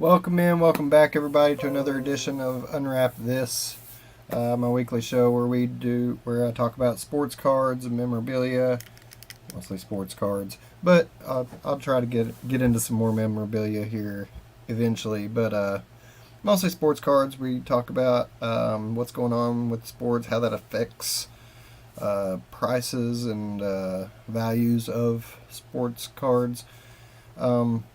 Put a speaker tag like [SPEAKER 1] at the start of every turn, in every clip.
[SPEAKER 1] Welcome back, everybody, to another edition of Unwrap This, my weekly show where I talk about sports cards and memorabilia, mostly sports cards, but I'll try to get into some more memorabilia here eventually. But mostly sports cards. We talk about what's going on with sports, how that affects prices and values of sports cards. Um,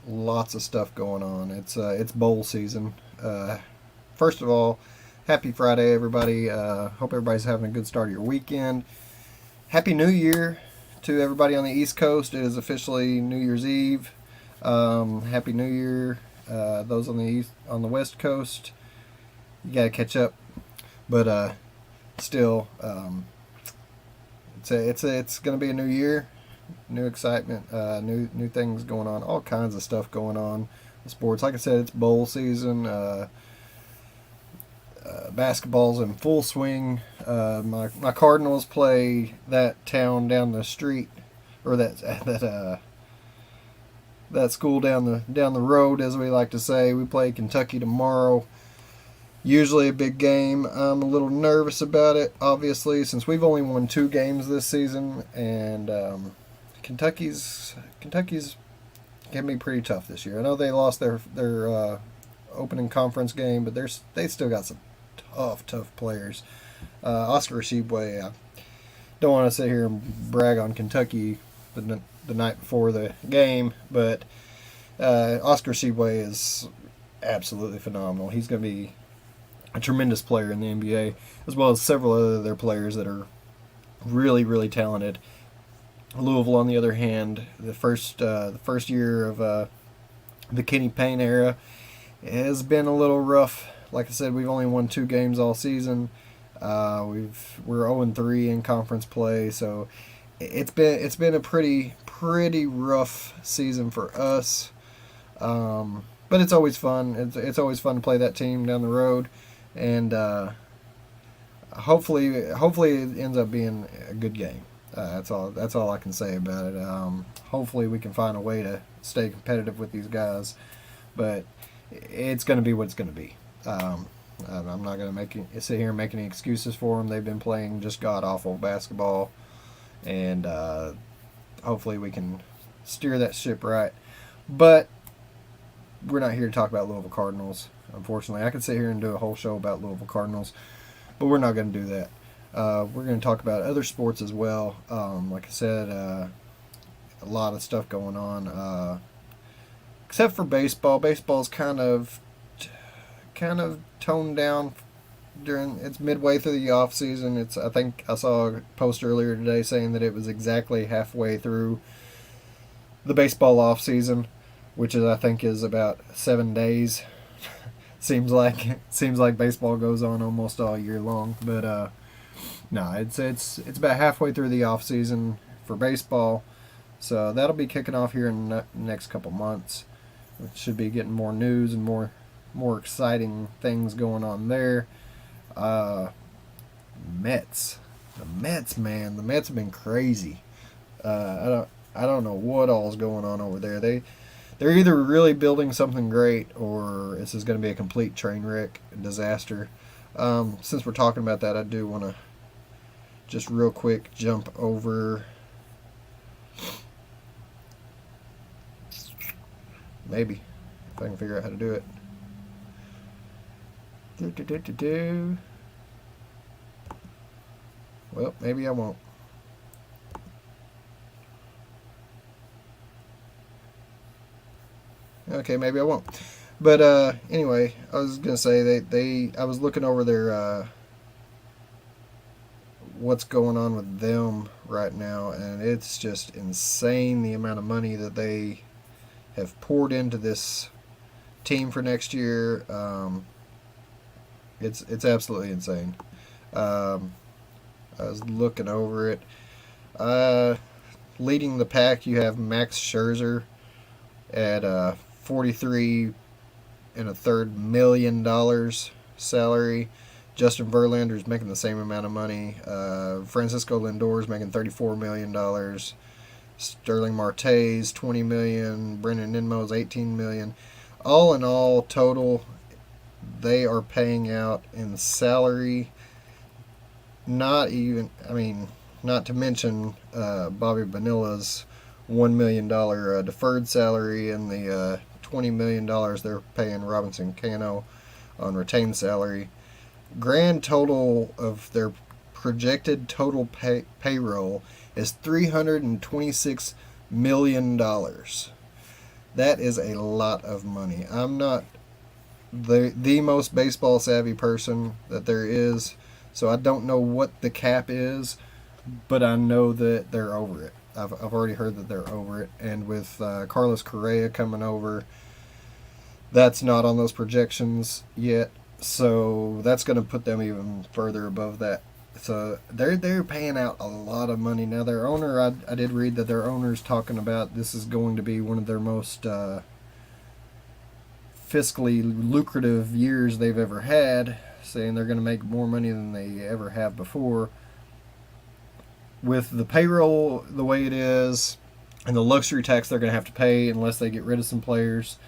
[SPEAKER 1] Lots of stuff going on. It's bowl season. First of all, happy Friday, everybody. Hope everybody's having a good start of your weekend. Happy New Year to everybody on the East Coast. It is officially New Year's Eve. Happy New Year, those on the West Coast. You gotta catch up, but still, it's gonna be a new year, new excitement, new things going on, all kinds of stuff going on in sports. Like I said, it's bowl season. Basketball's in full swing. My Cardinals play that town down the street, or that school down the road, as we like to say. We play Kentucky tomorrow. Usually a big game. I'm a little nervous about it, obviously, since we've only won 2 games this season, and Kentucky's can be pretty tough this year. I know they lost their opening conference game, but they still got some tough players. Oscar Sheboy, I don't want to sit here and brag on Kentucky the night before the game, but Oscar Sheboy is absolutely phenomenal. He's going to be a tremendous player in the NBA, as well as several other players that are really, really talented. Louisville, on the other hand, the first year of the Kenny Payne era has been a little rough. Like I said, we've only won 2 games all season. We're 0-3 in conference play, so it's been a pretty rough season for us. But it's always fun. It's always fun to play that team down the road, and hopefully it ends up being a good game. That's all I can say about it. Hopefully we can find a way to stay competitive with these guys, but it's going to be what it's going to be. I'm not going to sit here and make any excuses for them. They've been playing just god awful basketball, and hopefully we can steer that ship right. But we're not here to talk about Louisville Cardinals. Unfortunately, I could sit here and do a whole show about Louisville Cardinals, but we're not going to do that. We're going to talk about other sports as well. Like I said, a lot of stuff going on, except for baseball. Baseball's kind of toned down during it's midway through the off season. I think I saw a post earlier today saying that it was exactly halfway through the baseball off season, which I think is about 7 days. seems like baseball goes on almost all year long, but no, it's about halfway through the off season for baseball, so that'll be kicking off here in the next couple months. We should be getting more news and more exciting things going on there. Mets, man, the Mets have been crazy. I don't know what all is going on over there. They're either really building something great, or this is going to be a complete train wreck, disaster. Since we're talking about that, I do want to just real quick jump over. Maybe if I can figure out how to do it. Well, maybe I won't. Okay, maybe I won't. But anyway, I was gonna say I was looking over their what's going on with them right now, and it's just insane the amount of money that they have poured into this team for next year. It's absolutely insane. I was looking over it. Leading the pack, you have Max Scherzer at $43.33 million salary. Justin Verlander's making the same amount of money. Francisco Lindor's making $34 million. Sterling Marte's $20 million. Brendan Ninmo's $18 million. All in all, total, they are paying out in salary. Not even, I mean, not to mention Bobby Bonilla's $1 million deferred salary and the $20 million they're paying Robinson Cano on retained salary. Grand total of their projected total payroll is $326 million. That is a lot of money. I'm not the most baseball savvy person that there is, so I don't know what the cap is, but I know that they're over it. I've already heard that they're over it, and with Carlos Correa coming over, that's not on those projections yet, so that's going to put them even further above that. So they're paying out a lot of money now. Their owner, I did read that their owner's talking about this is going to be one of their most fiscally lucrative years they've ever had, saying they're going to make more money than they ever have before. With the payroll the way it is, and the luxury tax they're going to have to pay unless they get rid of some players,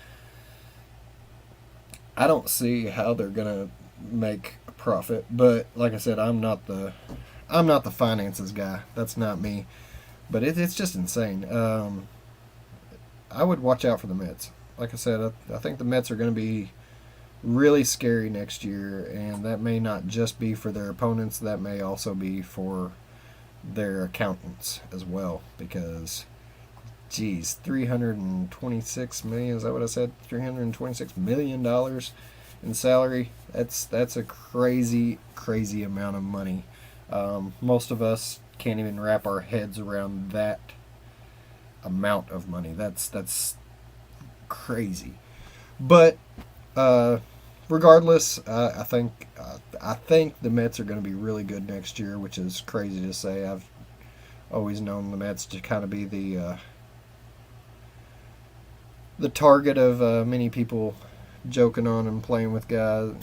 [SPEAKER 1] I don't see how they're going to make a profit. But like I said, I'm not the finances guy. That's not me. But it's just insane. I would watch out for the Mets. Like I said, I think the Mets are going to be really scary next year, and that may not just be for their opponents. That may also be for their accountants as well, because geez, 326 million, is that what I said? $326 million in salary. That's a crazy amount of money. Most of us can't even wrap our heads around that amount of money. That's crazy. But regardless, I think the Mets are going to be really good next year, which is crazy to say. I've always known the Mets to kind of be the target of many people joking on and playing with guys,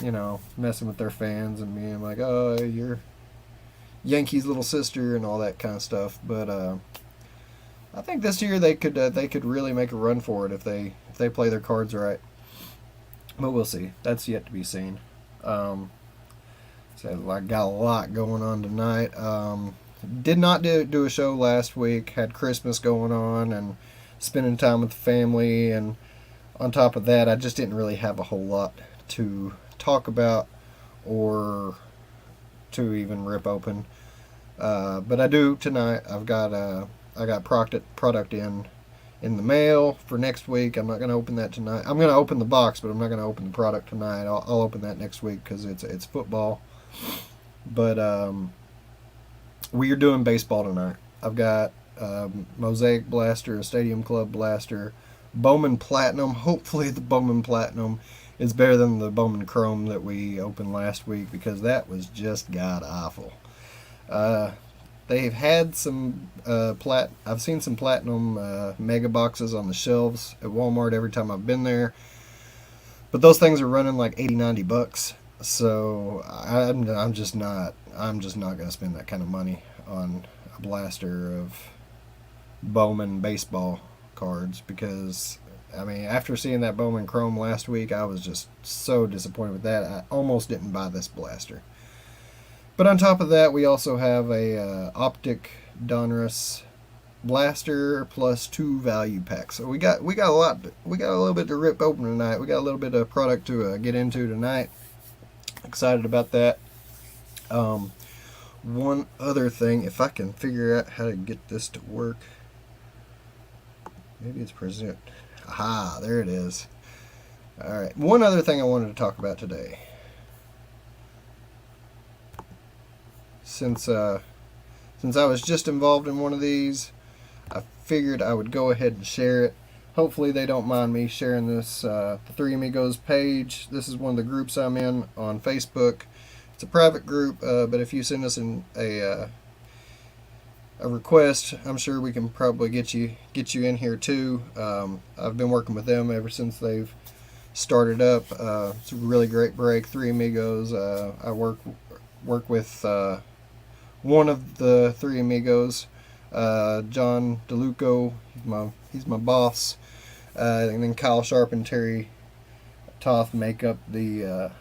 [SPEAKER 1] messing with their fans and being like, "Oh, you're Yankees' little sister" and all that kind of stuff. But I think this year they could really make a run for it if they play their cards right. But we'll see. That's yet to be seen. So I got a lot going on tonight. Did not do a show last week. Had Christmas going on and spending time with the family. And on top of that, I just didn't really have a whole lot to talk about or to even rip open. But I do tonight. I got product in the mail for next week. I'm not going to open that tonight. I'm going to open the box, but I'm not going to open the product tonight. I'll open that next week because it's football. But we are doing baseball tonight. I've got Mosaic Blaster, a Stadium Club Blaster, Bowman Platinum. Hopefully the Bowman Platinum is better than the Bowman Chrome that we opened last week, because that was just god awful. They've had some I've seen some platinum mega boxes on the shelves at Walmart every time I've been there, but those things are running like $80-$90. So I'm just not going to spend that kind of money on a blaster of Bowman baseball cards, because I mean, after seeing that Bowman Chrome last week, I was just so disappointed with that. I almost didn't buy this blaster. But on top of that, we also have a Optic Donruss blaster plus 2 value packs. So we got a lot. We got a little bit to rip open tonight. We got a little bit of product to get into tonight. Excited about that. One other thing, if I can figure out how to get this to work. Maybe it's present. Aha, there it is. All right. One other thing I wanted to talk about today. Since I was just involved in one of these, I figured I would go ahead and share it. Hopefully they don't mind me sharing this. The Three Amigos page. This is one of the groups I'm in on Facebook. It's a private group, but if you send us a request, I'm sure we can probably get you in here too. I've been working with them ever since they've started up. It's a really great break. Three Amigos. I work with one of the Three Amigos, John DeLuco. He's my boss, and then Kyle Sharp and Terry Toth make up the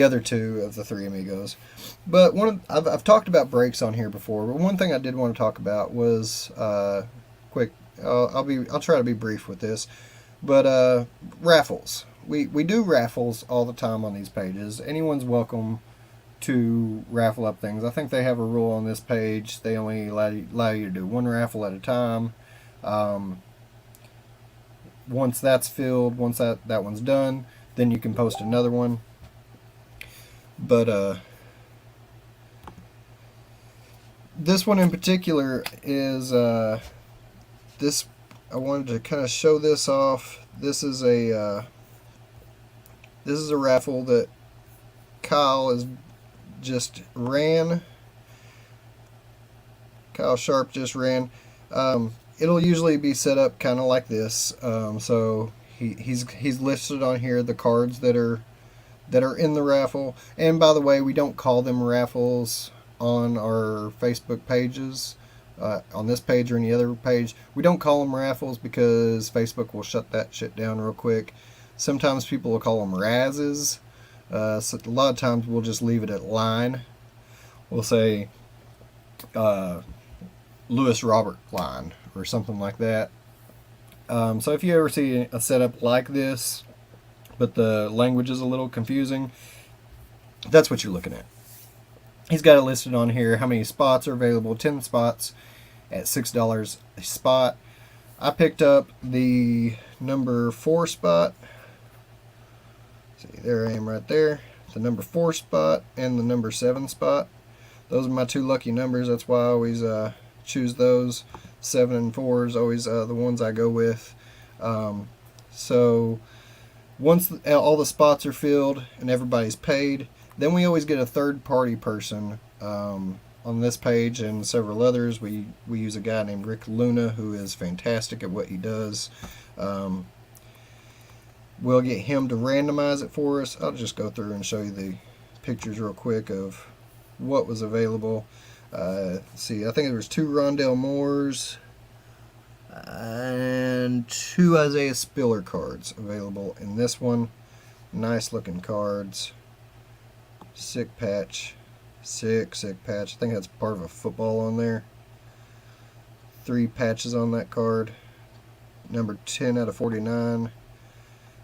[SPEAKER 1] other two of the three amigos. But I've talked about breaks on here before, but one thing I did want to talk about was quick. I'll try to be brief with this, but raffles. We do raffles all the time on these pages. Anyone's welcome to raffle up things. I think they have a rule on this page. They only allow you to do one raffle at a time. Once that's filled, once that one's done, then you can post another one. But this one in particular is this. I wanted to kind of show this off. This is a raffle that Kyle just ran. Kyle Sharp just ran. It'll usually be set up kind of like this. So he's listed on here the cards that are in the raffle. And by the way, we don't call them raffles on our Facebook pages. On this page or any other page, we don't call them raffles because Facebook will shut that shit down real quick. Sometimes people will call them razzes. So a lot of times we'll just leave it at line. We'll say Lewis Robert line or something like that. So if you ever see a setup like this, but the language is a little confusing, that's what you're looking at. He's got it listed on here how many spots are available. 10 spots at $6 a spot. I picked up the number 4 spot. See, there I am right there. The number 4 spot and the number 7 spot. Those are my two lucky numbers. That's why I always choose those. 7 and 4 is always the ones I go with. So once all the spots are filled and everybody's paid, then we always get a third-party person on this page and several others. We use a guy named Rick Luna who is fantastic at what he does. We'll get him to randomize it for us. I'll just go through and show you the pictures real quick of what was available. See, I think there was 2 Rondell Moores and 2 Isaiah Spiller cards available in this one. Nice looking cards. Sick patch. Sick patch. I think that's part of a football on there. 3 patches on that card. Number 10 out of 49.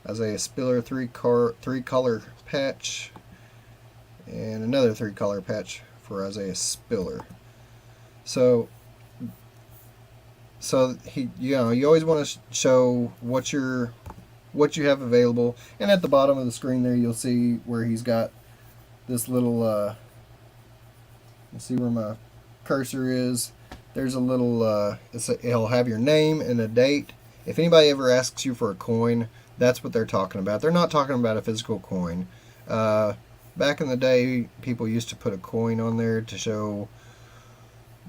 [SPEAKER 1] Isaiah Spiller, 3 color patch. And another 3 color patch for Isaiah Spiller. So he, you always want to show what you have available. And at the bottom of the screen there, you'll see where he's got this little. Let's see where my cursor is. There's a little. It'll have your name and a date. If anybody ever asks you for a coin, that's what they're talking about. They're not talking about a physical coin. Back in the day, people used to put a coin on there to show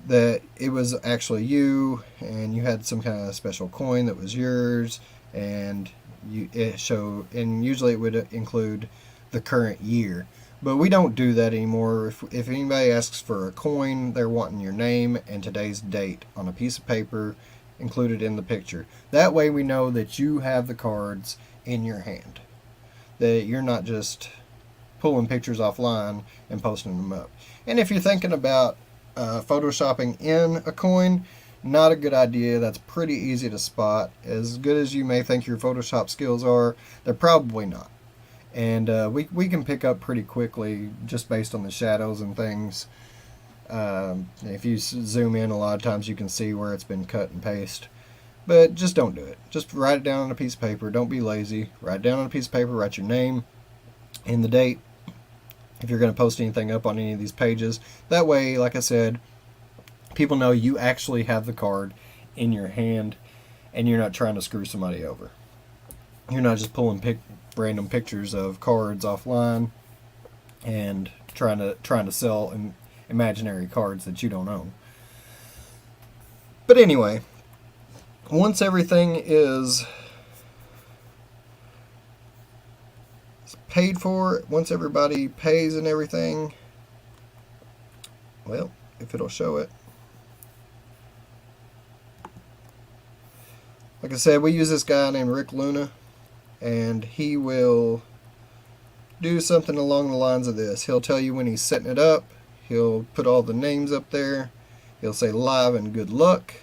[SPEAKER 1] that it was actually you, and you had some kind of special coin that was yours, and usually it would include the current year. But we don't do that anymore. If anybody asks for a coin, they're wanting your name and today's date on a piece of paper included in the picture. That way we know that you have the cards in your hand, that you're not just pulling pictures offline and posting them up. And if you're thinking about photoshopping in a coin, not a good idea. That's pretty easy to spot. As good as you may think your Photoshop skills are, they're probably not. And we can pick up pretty quickly just based on the shadows and things. If you zoom in, a lot of times you can see where it's been cut and pasted. But just don't do it. Just write it down on a piece of paper. Don't be lazy. Write it down on a piece of paper. Write your name and the date if you're going to post anything up on any of these pages. That way, like I said, people know you actually have the card in your hand and you're not trying to screw somebody over. You're not just pulling random pictures of cards offline and trying to sell imaginary cards that you don't own. But anyway, once everything is paid for, once everybody pays and everything, well, if it'll show it. Like I said, we use this guy named Rick Luna. and he will do something along the lines of this. He'll tell you when he's setting it up. He'll put all the names up there. He'll say live and good luck.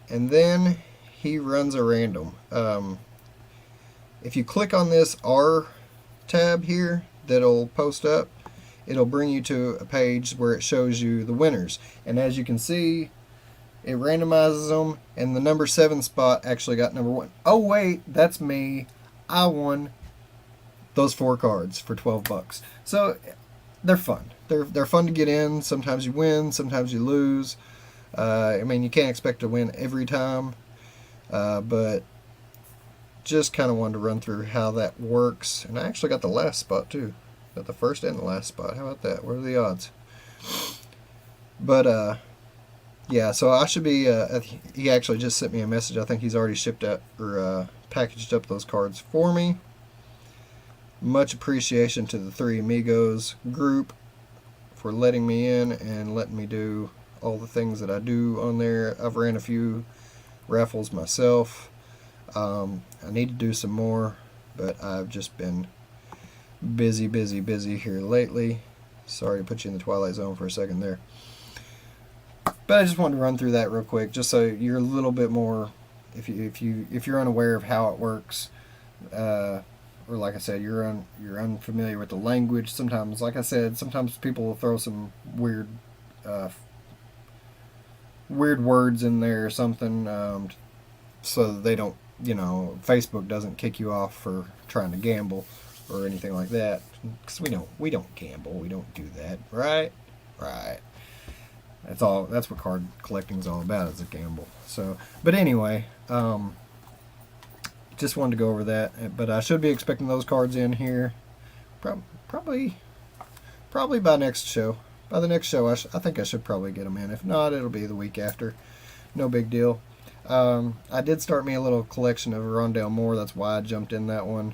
[SPEAKER 1] And then he runs a random. If you click on this R tab here that'll post up, it'll bring you to a page where it shows you the winners. And as you can see, it randomizes them, and the number 7 spot actually got number 1. Oh wait, that's me. I won those 4 cards for 12 bucks. So they're fun. They're fun to get in. Sometimes you win, sometimes you lose. I mean, you can't expect to win every time, but just kind of wanted to run through how that works. And I actually got the last spot too. Got the first and the last spot. How about that? What are the odds? But yeah, so I should be. He actually just sent me a message. I think he's already shipped out or packaged up those cards for me. Much appreciation to the Three Amigos group for letting me in and letting me do all the things that I do on there. I've ran a few raffles myself. I need to do some more, but I've just been busy here lately. Sorry to put you in the Twilight Zone for a second there. But I just wanted to run through that real quick, just so you're a little bit more, if you're unaware of how it works, or like I said, you're unfamiliar with the language. Sometimes, like I said, sometimes people will throw some weird words in there or something, so that they don't, Facebook doesn't kick you off for trying to gamble or anything like that. Because we don't gamble, we don't do that, right? Right. That's what card collecting is all about, is a gamble. So, but anyway, just wanted to go over that. But I should be expecting those cards in here, probably by next show. By the next show, I think I should probably get them in. If not, it'll be the week after. No big deal. I did start me a little collection of Rondale Moore. That's why I jumped in that one.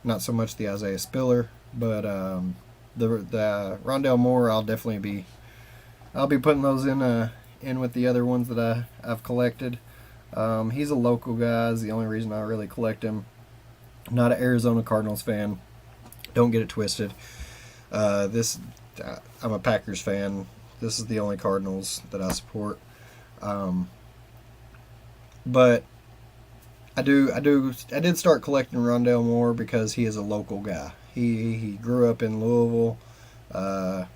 [SPEAKER 1] Not so much the Isaiah Spiller, but the Rondale Moore, I'll be putting those in with the other ones that I've collected. He's a local guy. Is the only reason I really collect him. Not an Arizona Cardinals fan. Don't get it twisted. I'm a Packers fan. This is the only Cardinals that I support. But I did start collecting Rondale Moore because he is a local guy. He grew up in Louisville. I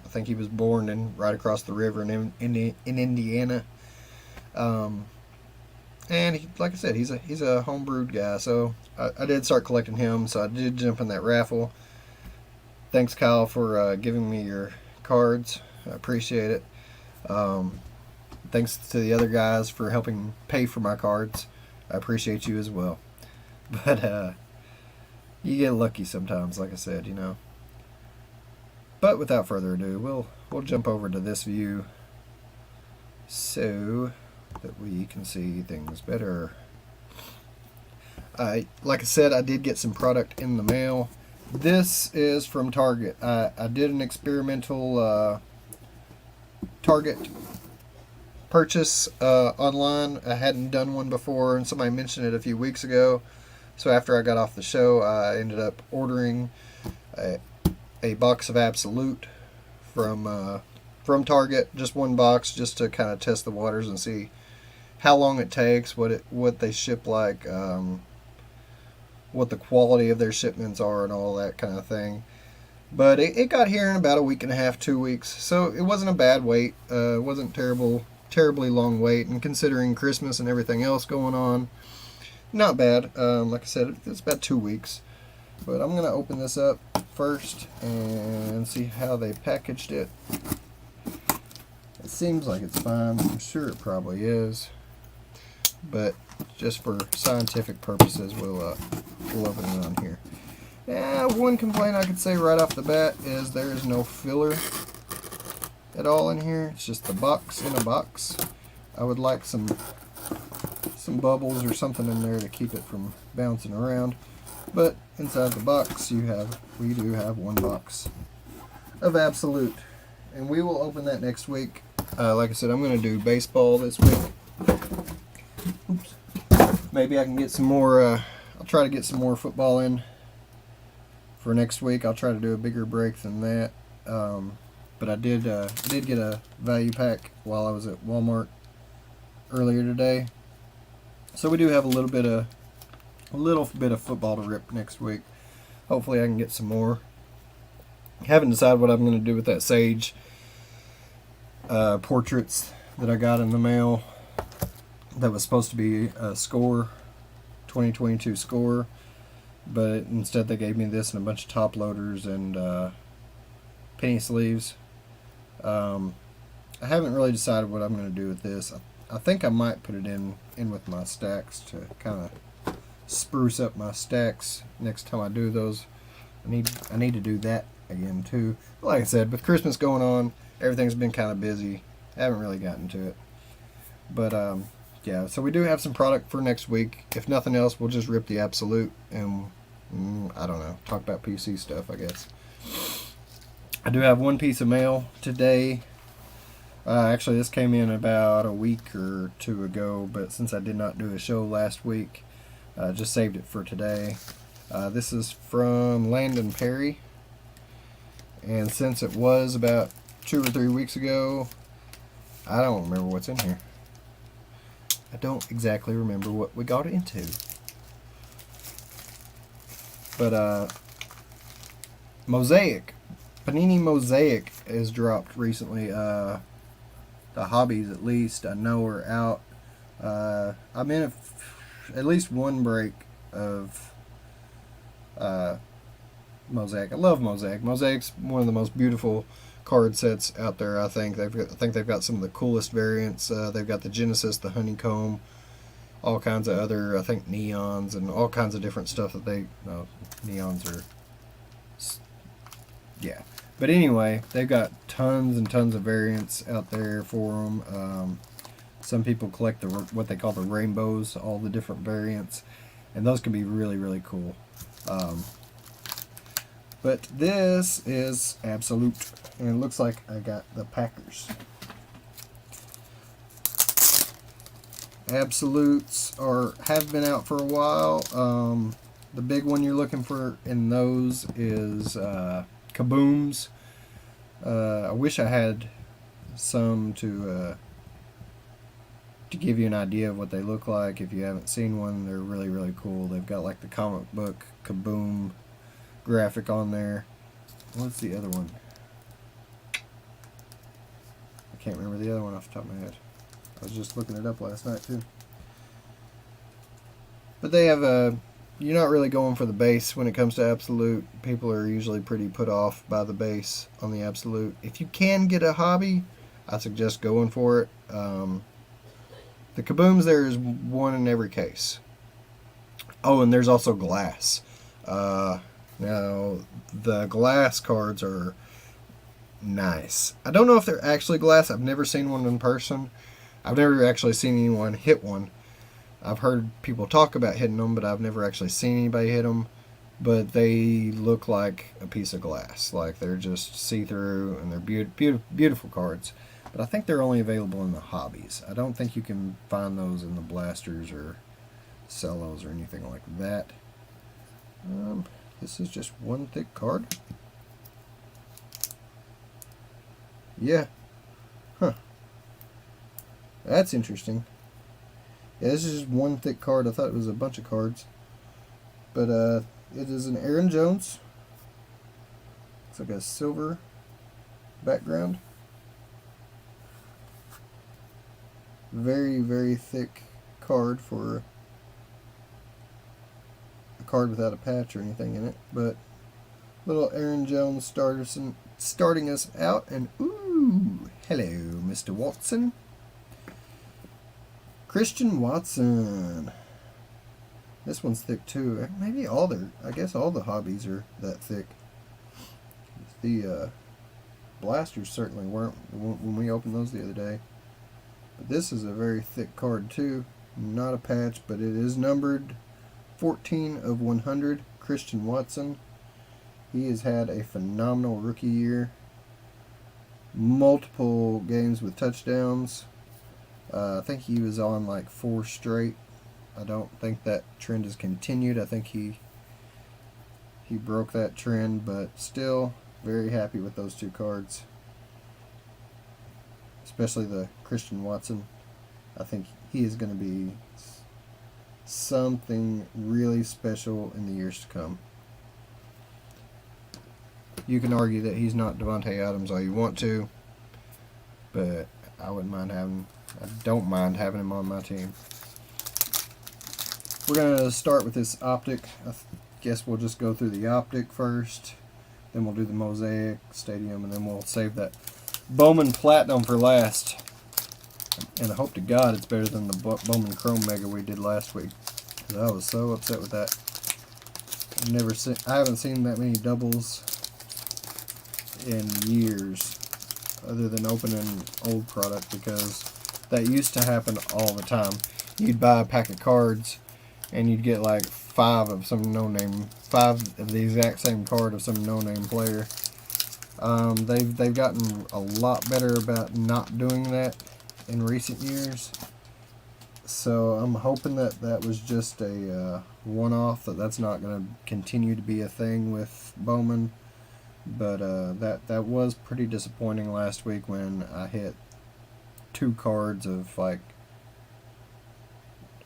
[SPEAKER 1] think he was born right across the river in Indiana. And like I said, he's a homebrewed guy. So I did start collecting him. So I did jump in that raffle. Thanks, Kyle, for giving me your cards. I appreciate it. Thanks to the other guys for helping pay for my cards. I appreciate you as well. But you get lucky sometimes, like I said, But without further ado, we'll jump over to this view so that we can see things better. Like I said, I did get some product in the mail. This is from Target. I did an experimental Target purchase online. I hadn't done one before, and somebody mentioned it a few weeks ago. So after I got off the show, I ended up ordering a box of Absolute from Target. Just one box, just to kind of test the waters and see how long it takes, what they ship like, what the quality of their shipments are, and all that kind of thing. But it got here in about a week and a half, 2 weeks, so it wasn't a bad wait. It wasn't terribly long wait, and considering Christmas and everything else going on, not bad. Like I said, it's about 2 weeks. But I'm going to open this up first and see how they packaged it. It seems like it's fine. I'm sure it probably is. But just for scientific purposes, we'll open it on here. One complaint I could say right off the bat is there is no filler at all in here. It's just the box in a box. I would like some bubbles or something in there to keep it from bouncing around. But inside the box, we do have one box of Absolute, and we will open that next week. Like I said, I'm going to do baseball this week. Oops. Maybe I can get some more. I'll try to get some more football in for next week. I'll try to do a bigger break than that. But I did get a value pack while I was at Walmart earlier today. So we do have a little bit of football to rip next week. Hopefully I can get some more. Haven't decided what I'm going to do with that Sage portraits that I got in the mail. That was supposed to be a score, 2022 score, but instead they gave me this and a bunch of top loaders and penny sleeves. I haven't really decided what I'm going to do with this. I think I might put it in with my stacks to kind of spruce up my stacks next time I do those. I need to do that again too. Like I said, with Christmas going on, everything's been kind of busy. I haven't really gotten to it. But yeah, so we do have some product for next week. If nothing else, we'll just rip the Absolute and I don't know, talk about PC stuff, I guess. I do have one piece of mail today. Actually, this came in about a week or two ago, but since I did not do a show last week, just saved it for today. This is from Landon Perry, and since it was about 2 or 3 weeks ago, I don't remember what's in here. I don't exactly remember what we got into. But Mosaic, Panini Mosaic has dropped recently. The hobbies, at least, I know are out. I'm in at least one break of Mosaic. I love Mosaic. Mosaic's one of the most beautiful card sets out there. I think they've got some of the coolest variants. They've got the Genesis, the Honeycomb, all kinds of other, I think, neons and all kinds of different stuff that neons are, yeah. But anyway, they've got tons and tons of variants out there for them. Some people collect what they call the rainbows, all the different variants, and those can be really, really cool. But this is Absolute, and it looks like I got the Packers. Absolutes have been out for a while. The big one you're looking for in those is Kabooms. I wish I had some to give you an idea of what they look like. If you haven't seen one, they're really, really cool. They've got like the comic book Kaboom graphic on there. What's the other one? I can't remember the other one off the top of my head. I was just looking it up last night too. But they have you're not really going for the base when it comes to Absolute. People are usually pretty put off by the base on the Absolute. If you can get a hobby, I suggest going for it. The Kabooms, there is one in every case. Oh, and there's also glass. Now, the glass cards are nice. I don't know if they're actually glass. I've never seen one in person. I've never actually seen anyone hit one. I've heard people talk about hitting them, but I've never actually seen anybody hit them. But they look like a piece of glass. Like they're just see-through, and they're beautiful cards. But I think they're only available in the hobbies. I don't think you can find those in the blasters or cellos or anything like that. This is just one thick card. Yeah. Huh. That's interesting. Yeah, this is just one thick card. I thought it was a bunch of cards. But it is an Aaron Jones. Looks like a silver background. Very, very thick card for a card without a patch or anything in it. But little Aaron Jones starting us out. And ooh, hello, Mr. Watson. Christian Watson. This one's thick too. Maybe I guess all the hobbies are that thick. The blasters certainly weren't when we opened those the other day. But this is a very thick card too. Not a patch, but it is numbered 14 of 100. Christian Watson. He has had a phenomenal rookie year. Multiple games with touchdowns. I think he was on like 4 straight I don't think that trend has continued. I think he broke that trend, but still very happy with those two cards. Especially the Christian Watson. I think he is going to be something really special in the years to come. You can argue that he's not Devontae Adams all you want to, but I don't mind having him on my team. We're going to start with this Optic. I guess we'll just go through the Optic first, then we'll do the Mosaic Stadium, and then we'll save that Bowman Platinum for last. And I hope to God it's better than the Bowman Chrome Mega we did last week, because I was so upset with that. I haven't seen that many doubles in years, other than opening old product, because that used to happen all the time. You'd buy a pack of cards and you'd get like five of the exact same card of some no-name player. They've gotten a lot better about not doing that in recent years, so I'm hoping that was just a one-off, that's not going to continue to be a thing with Bowman. But that was pretty disappointing last week when I hit two cards of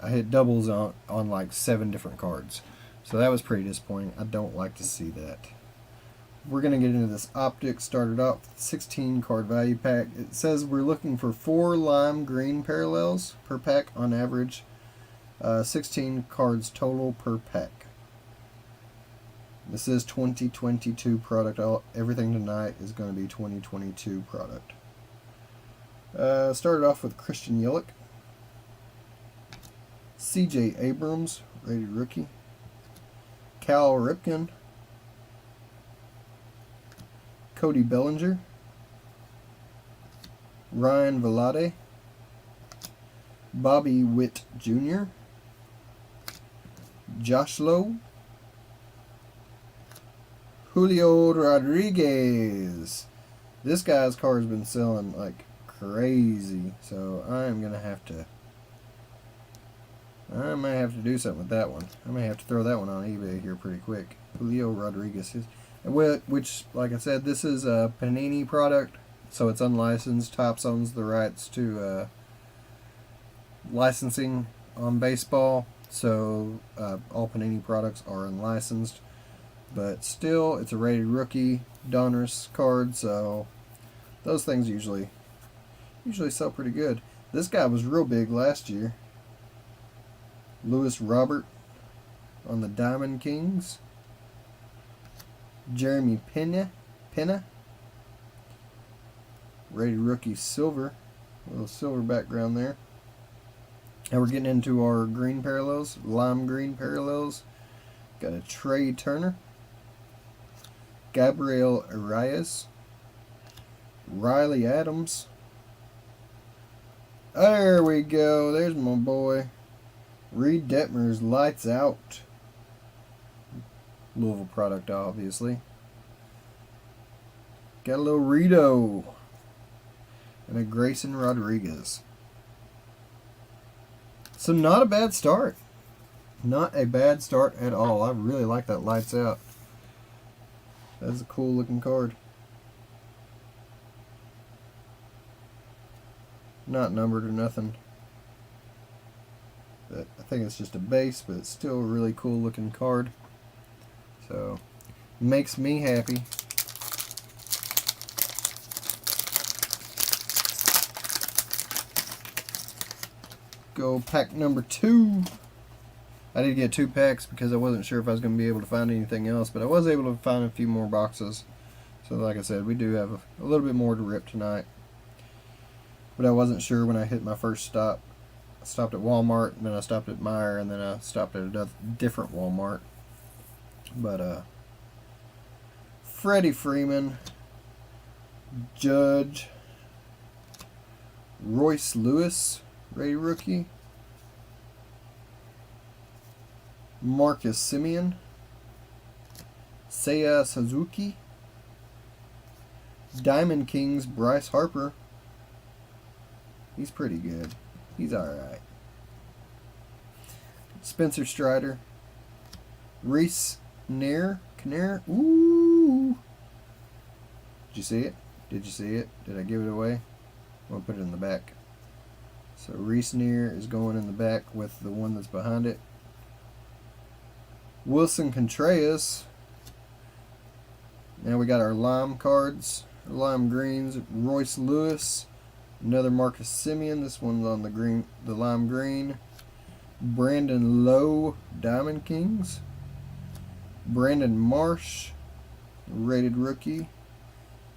[SPEAKER 1] I hit doubles on like 7 different cards. So that was pretty disappointing. I don't like to see that. We're going to get into this Optic. Started off with 16 card value pack. It says we're looking for 4 lime green parallels per pack on average. 16 cards total per pack. This is 2022 product. Everything tonight is going to be 2022 product. Started off with Christian Yelich, C.J. Abrams, rated rookie, Cal Ripken, Cody Bellinger, Ryan Velarde, Bobby Witt Jr., Josh Lowe, Julio Rodriguez. This guy's card's been selling like crazy, so I might have to do something with that one. I may have to throw that one on eBay here pretty quick. Julio Rodriguez, which, like I said, this is a Panini product, so it's unlicensed. Topps owns the rights to licensing on baseball, so all Panini products are unlicensed. But still, it's a rated rookie Donruss card, so those things usually sell pretty good. This guy was real big last year. Lewis Robert on the Diamond Kings. Jeremy Pena, rated rookie silver, a little silver background there. And we're getting into our green parallels, lime green parallels. Got a Trey Turner, Gabriel Arias, Riley Adams. There we go. There's my boy. Reed Detmer's Lights Out. Louisville product, obviously. Got a little Rito. And a Grayson Rodriguez. So not a bad start. Not a bad start at all. I really like that Lights Out. That's a cool looking card. Not numbered or nothing. But I think it's just a base, but it's still a really cool looking card. So, makes me happy. Go pack number 2. I did get 2 packs because I wasn't sure if I was going to be able to find anything else, but I was able to find a few more boxes. So like I said, we do have a little bit more to rip tonight. But I wasn't sure when I hit my first stop. I stopped at Walmart, and then I stopped at Meijer, and then I stopped at a different Walmart. But Freddie Freeman, Judge, Royce Lewis, rated rookie, Marcus Semien, Seiya Suzuki, Diamond Kings, Bryce Harper. He's pretty good. He's alright. Spencer Strider. Reese Nair. Ooh. Did you see it? Did you see it? Did I give it away? I'm going to put it in the back. So Reese Nair is going in the back with the one that's behind it. Wilson Contreras. Now we got our lime cards, lime greens. Royce Lewis, another Marcus Simeon. This one's on the lime green. Brandon Lowe, Diamond Kings. Brandon Marsh, rated rookie.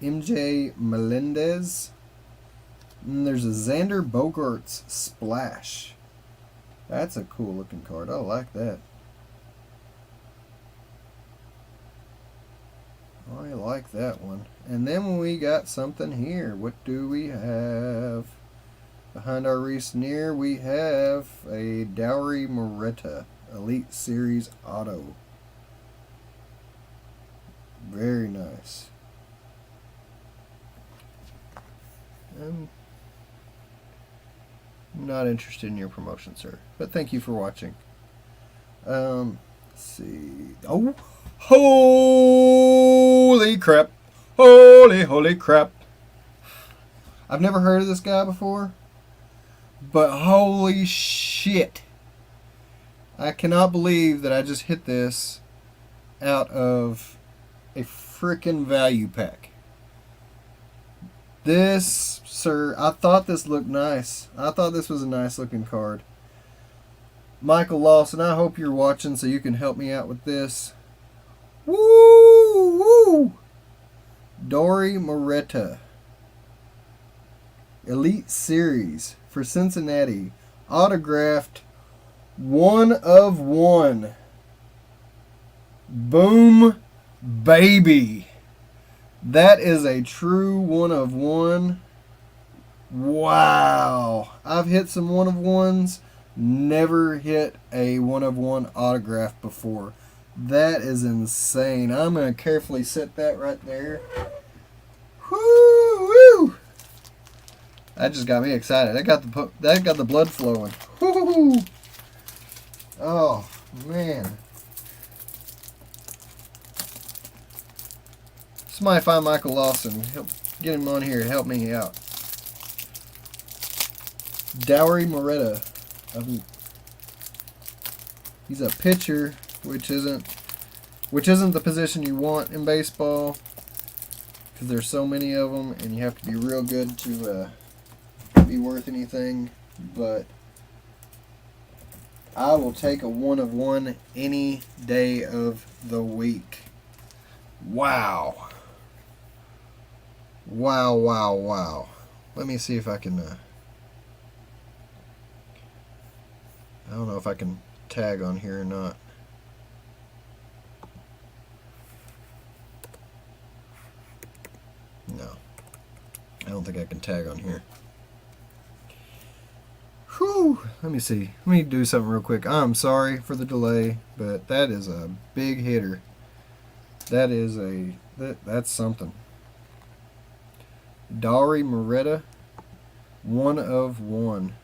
[SPEAKER 1] MJ Melendez. And there's a Xander Bogaerts Splash. That's a cool looking card. I like that. I like that one. And then we got something here. What do we have? Behind our Reese Nair, we have a Dowry Moretta Elite Series Auto. Very nice. I'm not interested in your promotion, sir. But thank you for watching. Let's see. Oh, holy crap. Holy crap. I've never heard of this guy before. But holy shit. I cannot believe that I just hit this out of a freaking value pack. This, sir, I thought this looked nice. I thought this was a nice looking card. Michael Lawson, I hope you're watching so you can help me out with this. Woo! Woo! Dory Moretta. Elite Series for Cincinnati. Autographed 1 of 1. Boom, baby. That is a true 1 of 1. Wow. I've hit some 1 of 1s. Never hit a 1 of 1 autograph before. That is insane. I'm going to carefully set that right there. Woo! That just got me excited. That got the blood flowing. Woo! Oh, man. Somebody find Michael Lawson. Get him on here. Help me out. Dowry Moretta. He's a pitcher, which isn't the position you want in baseball, because there's so many of them, and you have to be real good to be worth anything. But I will take a 1 of 1 any day of the week. Wow. Wow, wow, wow. Let me see if I can I don't know if I can tag on here or not. No. I don't think I can tag on here. Whew. Let me see. Let me do something real quick. I'm sorry for the delay, but that is a big hitter. That's something. Dowry Moretta, 1 of 1.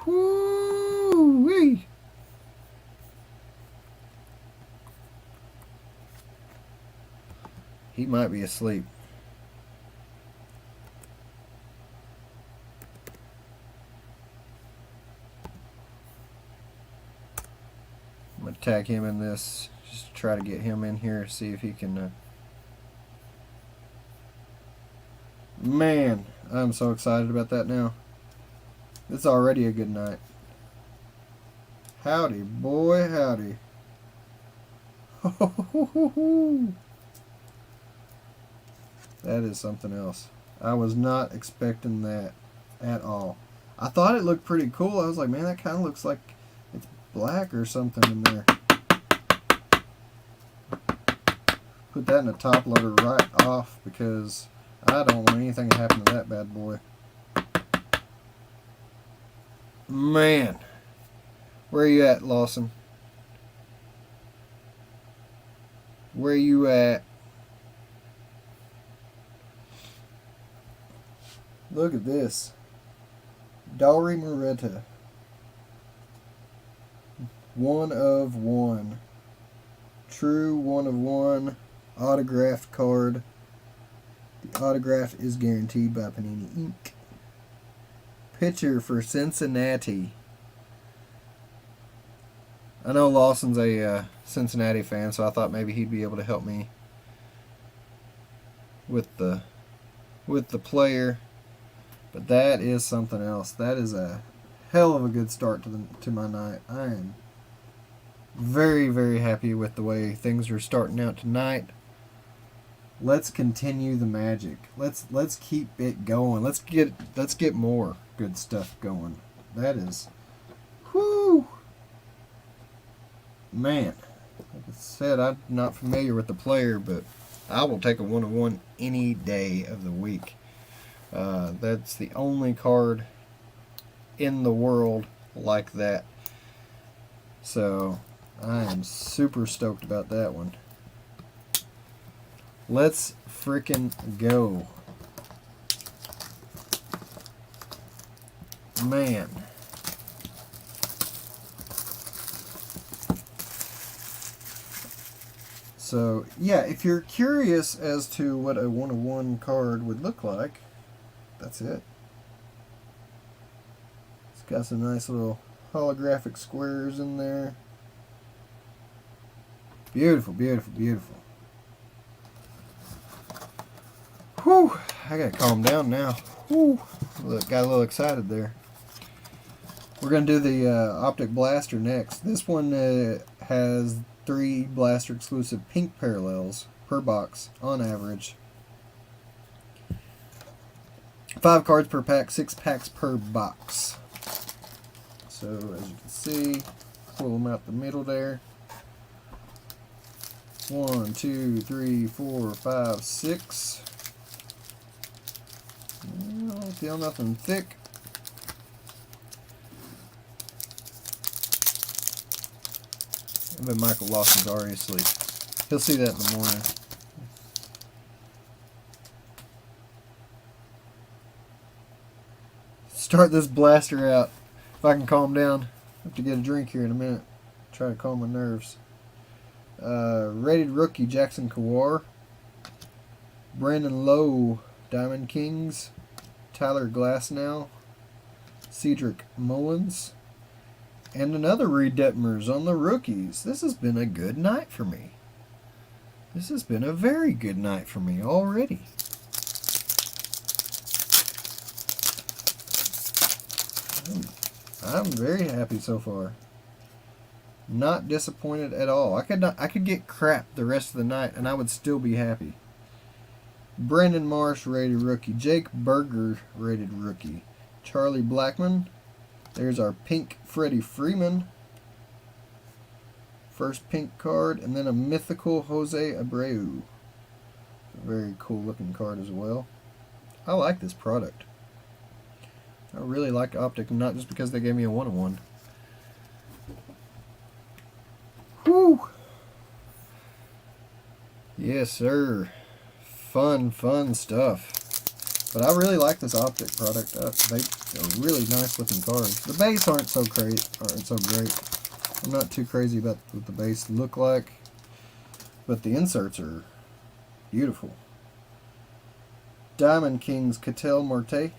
[SPEAKER 1] Whoo-wee. He might be asleep. I'm going to tag him in this. Just try to get him in here, see if he can... Man, I'm so excited about that now. It's already a good night. Howdy, boy, howdy. That is something else. I was not expecting that at all. I thought it looked pretty cool. I was like, man, that kind of looks like it's black or something in there. Put that in the top loader right off because I don't want anything to happen to that bad boy. Man. Where are you at, Lawson? Where you at? Look at this. Dowry Moretta. One of one. True one of one autographed card. The autograph is guaranteed by Panini Inc. Pitcher for Cincinnati. I know Lawson's a Cincinnati fan, so I thought maybe he'd be able to help me with the player. But that is something else. That is a hell of a good start to my night. I am very, very happy with the way things are starting out tonight. Let's continue the magic. Let's keep it going. Let's get more good stuff going. That is, whoo, man. Like I said, I'm not familiar with the player, but I will take a 1-of-1 any day of the week. That's the only card in the world like that. So I am super stoked about that one. Let's frickin' go. Man. So, yeah, if you're curious as to what a 1-of-1 card would look like, that's it. It's got some nice little holographic squares in there. Beautiful, beautiful, beautiful. Whew, I gotta calm down now. Whew, look, got a little excited there. We're gonna do the Optic Blaster next. This one has 3 Blaster exclusive pink parallels per box on average. 5 cards per pack, 6 packs per box. So as you can see, pull them out the middle there. 1, 2, 3, 4, 5, 6. Don't feel nothing thick. I bet Michael Lawson's already asleep. He'll see that in the morning. Start this blaster out. If I can calm down. I have to get a drink here in a minute. Try to calm my nerves. Rated rookie Jackson Kawar. Brandon Lowe, Diamond Kings. Tyler Glasnow. Cedric Mullins. And another Reed Detmers on the rookies. This has been a good night for me. This has been a very good night for me already. I'm very happy so far. Not disappointed at all. I could get crap the rest of the night and I would still be happy. Brandon Marsh, rated rookie. Jake Berger, rated rookie. Charlie Blackmon. There's our pink Freddie Freeman. First pink card. And then a mythical Jose Abreu. A very cool looking card as well. I like this product. I really like Optic, not just because they gave me a 1-of-1. Whew! Yes, sir. Fun stuff. But I really like this Optic product. They are really nice looking cards. The base aren't so great. I'm not too crazy about what the base look like, but the inserts are beautiful. Diamond Kings Ketel Marte.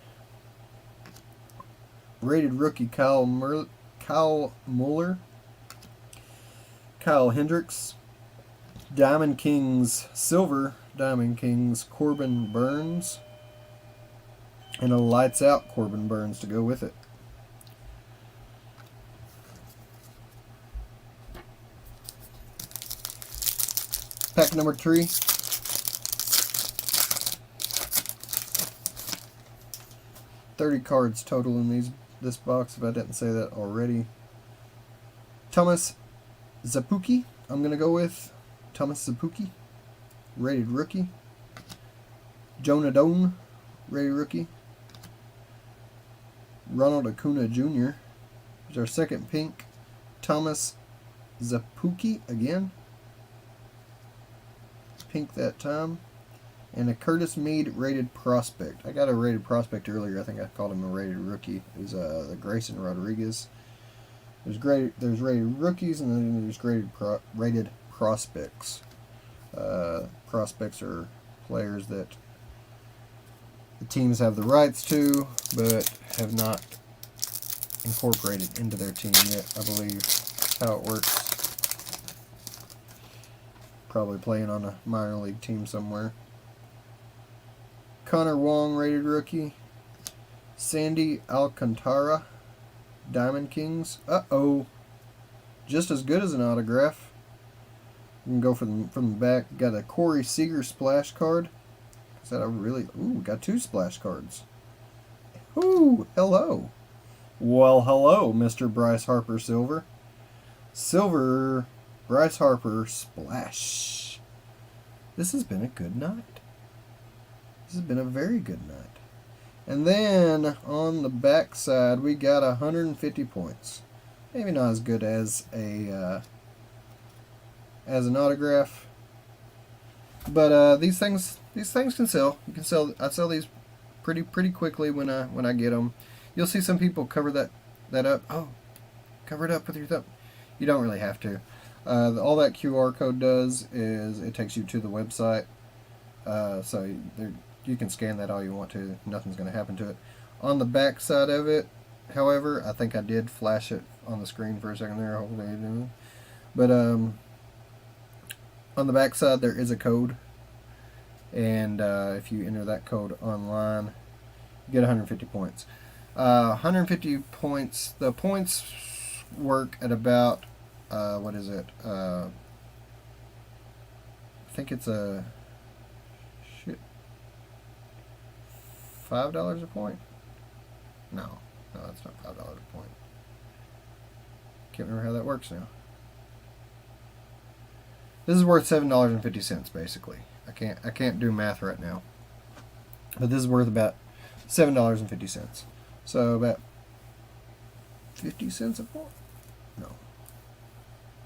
[SPEAKER 1] Rated rookie Kyle Muller. Kyle Hendricks. Diamond Kings Silver. Diamond Kings Corbin Burns. And a lights out Corbin Burns to go with it. Pack number 3. $30 cards total in this box, if I didn't say that already. Thomas Zapuki, I'm going to go with. Thomas Zapuki, rated rookie. Jonah Doan, rated rookie. Ronald Acuna Jr. There's our second pink. Thomas Zapuki again. Pink that time. And a Curtis Mead rated prospect. I got a rated prospect earlier. I think I called him a rated rookie. It was the Grayson Rodriguez. There's rated rookies, and then there's rated prospects. Prospects are players that the teams have the rights to, but have not incorporated into their team yet, I believe. That's how it works. Probably playing on a minor league team somewhere. Connor Wong, rated rookie. Sandy Alcantara, Diamond Kings. Uh-oh. Just as good as an autograph. We can go from the back. Got a Corey Seager splash card. Is that a really... Ooh, got 2 splash cards. Ooh, hello. Well, hello, Mr. Bryce Harper Silver. Silver, Bryce Harper, splash. This has been a good night. This has been a very good night. And then, on the back side, we got 150 points. Maybe not as good as an autograph. But these things can sell. You can sell. I sell these pretty quickly when I get them. You'll see some people cover that up. Oh, cover it up with your thumb. You don't really have to. All that QR code does is it takes you to the website. So you can scan that all you want to. Nothing's going to happen to it. On the back side of it, however, I think I did flash it on the screen for a second there. Hopefully you didn't. But on the back side there is a code. And if you enter that code online, you get 150 points. 150 points. The points work at about what is it? I think it's $5 a point. No, that's not $5 a point. Can't remember how that works now. This is worth $7.50 basically. I can't do math right now, but this is worth about $7.50. So about 50 cents a point? No.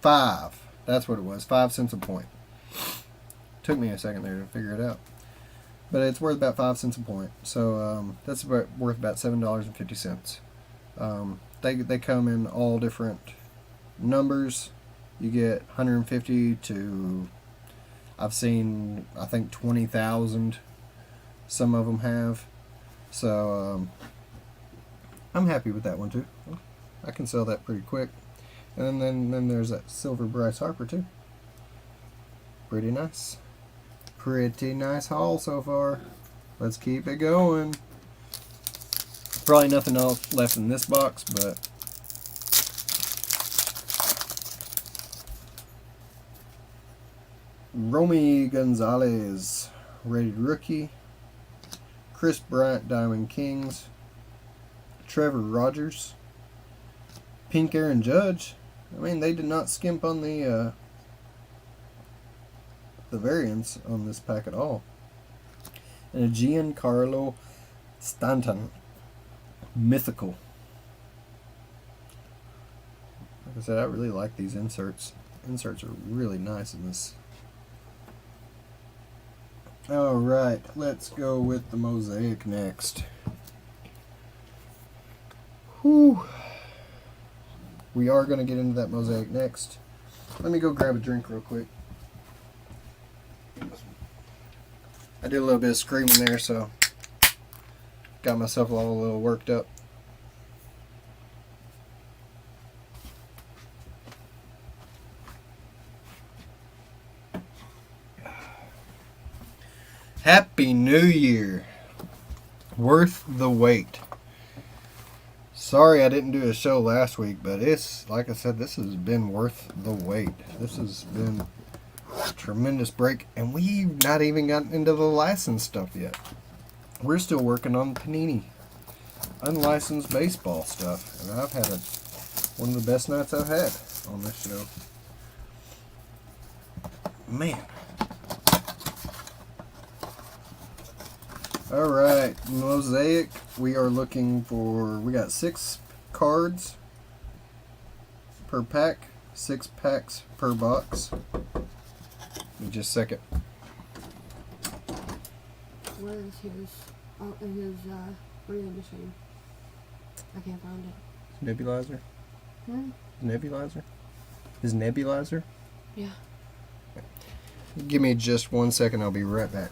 [SPEAKER 1] 5. That's what it was. 5 cents a point. Took me a second there to figure it out. But it's worth about 5 cents a point. So that's worth about $7.50. They come in all different numbers. You get 150 to, I've seen, I think 20,000 some of them have. So I'm happy with that one too. I can sell that pretty quick. And then there's that silver Bryce Harper too. Pretty nice. Pretty nice haul so far. Let's keep it going. Probably nothing else left in this box, but Romy Gonzalez, rated rookie. Chris Bryant, Diamond Kings. Trevor Rogers. Pink Aaron Judge. I mean, they did not skimp on the variants on this pack at all. And a Giancarlo Stanton. Mythical. Like I said, I really like these inserts. Inserts are really nice in this. Alright, let's go with the mosaic next. Whew. We are going to get into that mosaic next. Let me go grab a drink real quick. I did a little bit of screaming there, so got myself all a little worked up. Happy New Year. Worth the wait. Sorry I didn't do a show last week, but it's, like I said, this has been worth the wait. This has been a tremendous break, and we've not even gotten into the licensed stuff yet. We're still working on Panini unlicensed baseball stuff, and I've had one of the best nights I've had on this show. Man. Alright, mosaic, we are looking for, we got 6 cards per pack, 6 packs per box. Give me just a second.
[SPEAKER 2] Where is his reading machine? I can't find it.
[SPEAKER 1] Nebulizer? Nebulizer? His nebulizer?
[SPEAKER 2] Yeah.
[SPEAKER 1] Give me just 1 second. I'll be right back.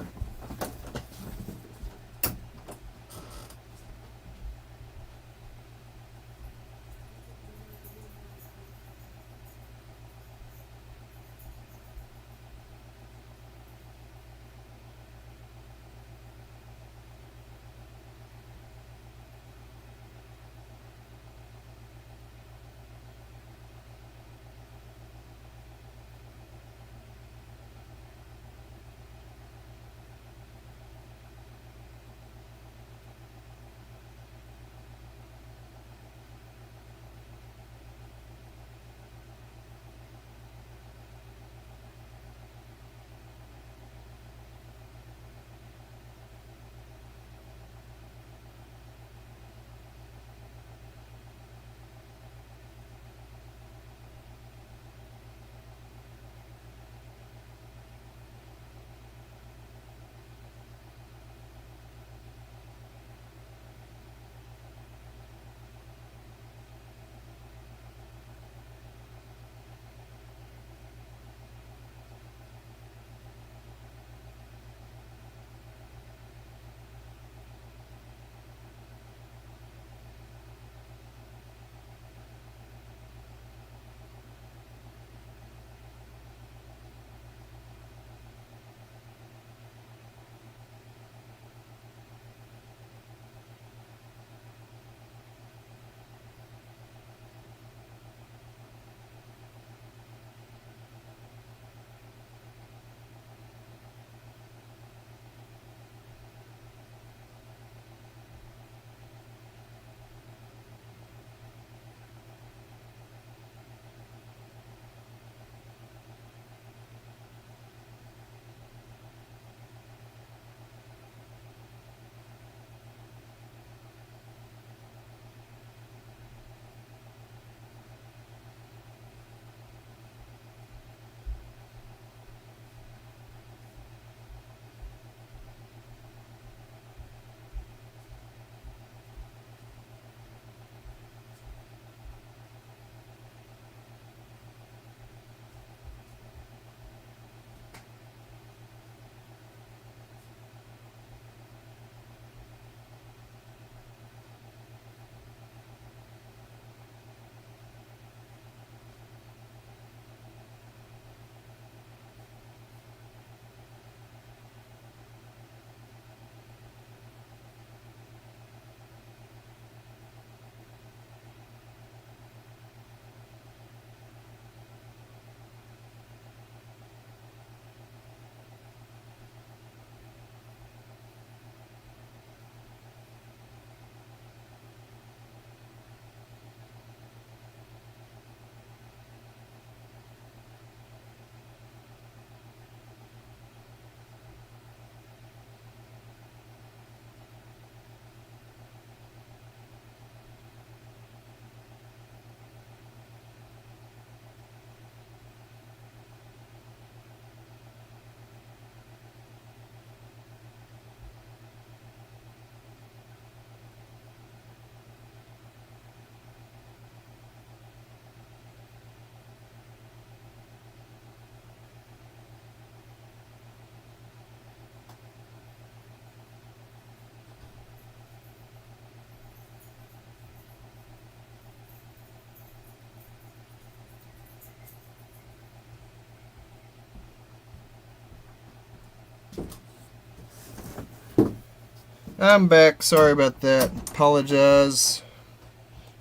[SPEAKER 1] I'm back. Sorry about that. Apologize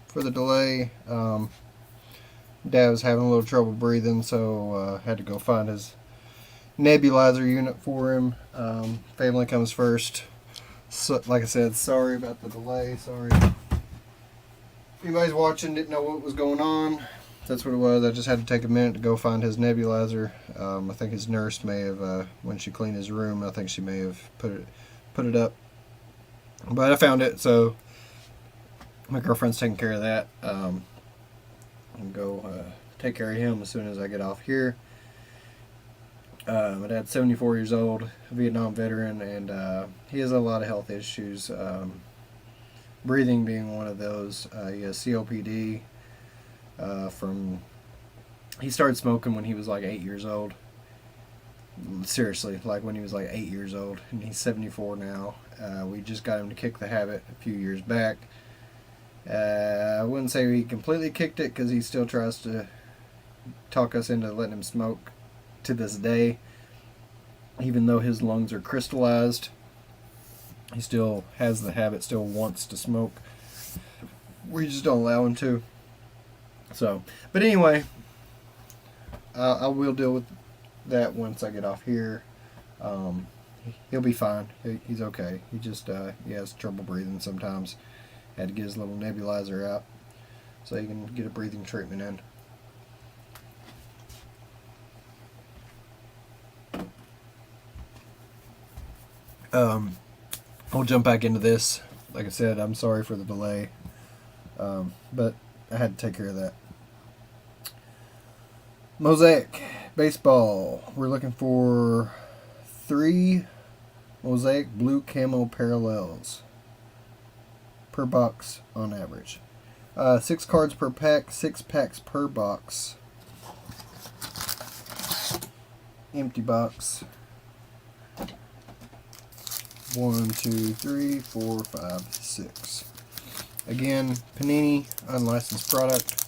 [SPEAKER 1] for the delay. Dad was having a little trouble breathing, so had to go find his nebulizer unit for him. Family comes first. So, like I said, sorry about the delay. Sorry. If anybody's watching didn't know what was going on, that's what it was. I just had to take a minute to go find his nebulizer. I think his nurse may have, when she cleaned his room, I think she may have put it up. But I found it, so my girlfriend's taking care of that. I'll go take care of him as soon as I get off here. My dad's 74 years old, a Vietnam veteran, and he has a lot of health issues. Breathing being one of those. He has COPD, From he started smoking when he was like 8 years old. Seriously, like when he was like 8 years old, and he's 74 now. We just got him to kick the habit a few years back. I wouldn't say he completely kicked it because he still tries to talk us into letting him smoke to this day. Even though his lungs are crystallized, he still has the habit, still wants to smoke. We just don't allow him to. So, but anyway, I will deal with that once I get off here. He'll be fine. He's okay. He just he has trouble breathing sometimes. Had to get his little nebulizer out so he can get a breathing treatment in. I'll jump back into this. Like I said, I'm sorry for the delay, but I had to take care of that. Mosaic baseball. We're looking for 3 Mosaic blue camo parallels per box on average. 6 cards per pack, 6 packs per box. Empty box. 1, 2, 3, 4, 5, 6. Again, Panini, unlicensed product,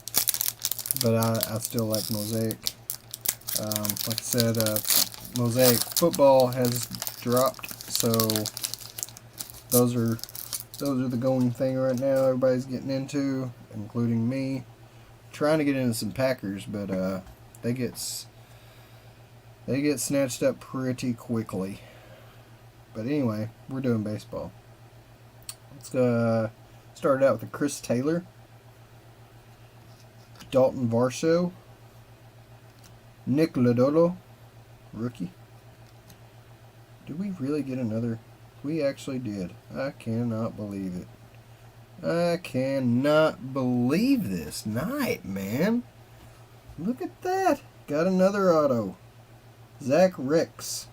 [SPEAKER 1] but I still like Mosaic. Like I said, Mosaic football has dropped, so those are the going thing right now. Everybody's getting into, including me. Trying to get into some Packers, but they get snatched up pretty quickly. But anyway, we're doing baseball. Let's start out with a Chris Taylor, Dalton Varsho, Nick Lodolo, rookie. Did we really get another? We actually did. I cannot believe it. I cannot believe this night, man. Look at that. Got another auto. Zach Ricks.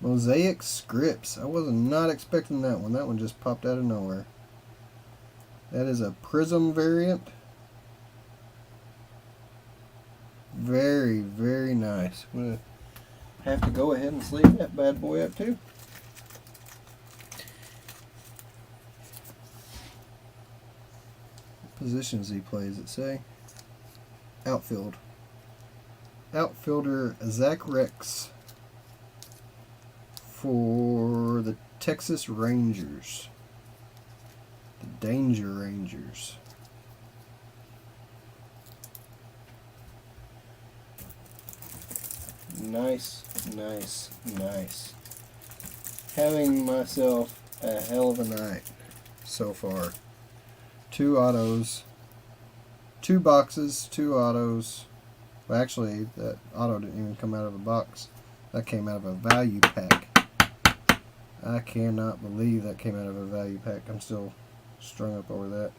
[SPEAKER 1] Mosaic Scripts. I was not expecting that one. That one just popped out of nowhere. That is a Prism variant. Very, very nice. I'm going to have to go ahead and sleeve that bad boy up too. What positions he plays, it say? Outfield. Outfielder Zach Rex for the Texas Rangers. The Danger Rangers. Nice, nice, nice. Having myself a hell of a night so far. 2 autos. 2 boxes, 2 autos. Well, actually, that auto didn't even come out of a box. That came out of a value pack. I cannot believe that came out of a value pack. I'm still strung up over that.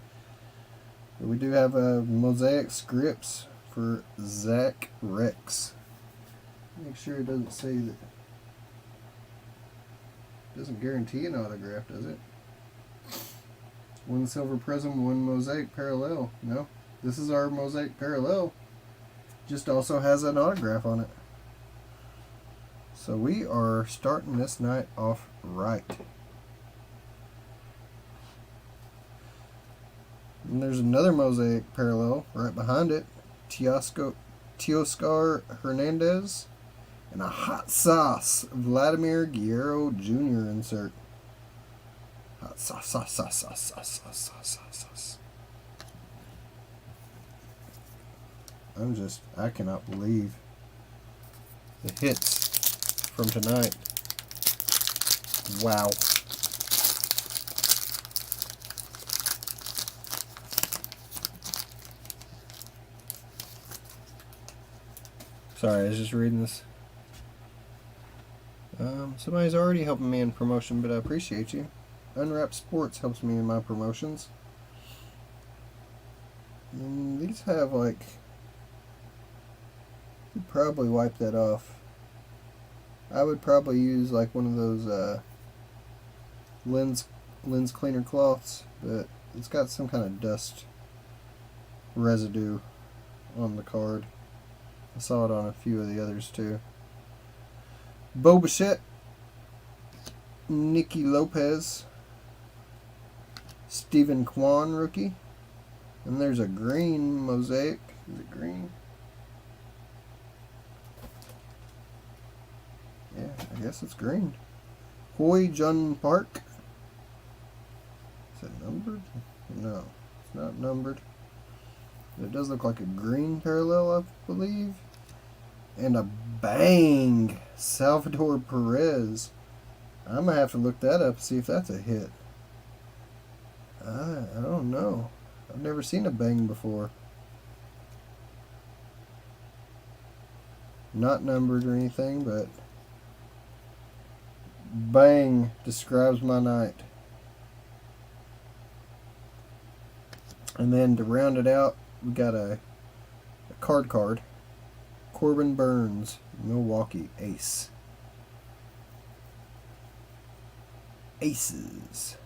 [SPEAKER 1] But we do have a Mosaic Scripts for Zach Rex. Make sure it doesn't say that. Doesn't guarantee an autograph, does it? 1 silver prism, 1 Mosaic parallel. No, this is our Mosaic parallel. Just also has an autograph on it. So we are starting this night off right. And there's another Mosaic parallel right behind it. Teoscar Hernandez. And a hot sauce Vladimir Guerrero Jr. insert. Hot sauce. I cannot believe the hits from tonight. Wow. Sorry, I was just reading this. Somebody's already helping me in promotion, but I appreciate you. Unwrap Sports helps me in my promotions. And these have like... You'd probably wipe that off. I would probably use like one of those lens cleaner cloths, but it's got some kind of dust residue on the card. I saw it on a few of the others too. Bo Bichette, Nicky Lopez, Stephen Kwan rookie, and there's a green mosaic. Is it green? Yeah, I guess it's green. Hoi Jun Park. Is it numbered? No, it's not numbered. It does look like a green parallel, I believe. And a bang! Salvador Perez. I'm going to have to look that up and see if that's a hit. I don't know. I've never seen a bang before. Not numbered or anything, but bang describes my night. And then to round it out, we got a card. Corbin Burns, Milwaukee, ace. Aces.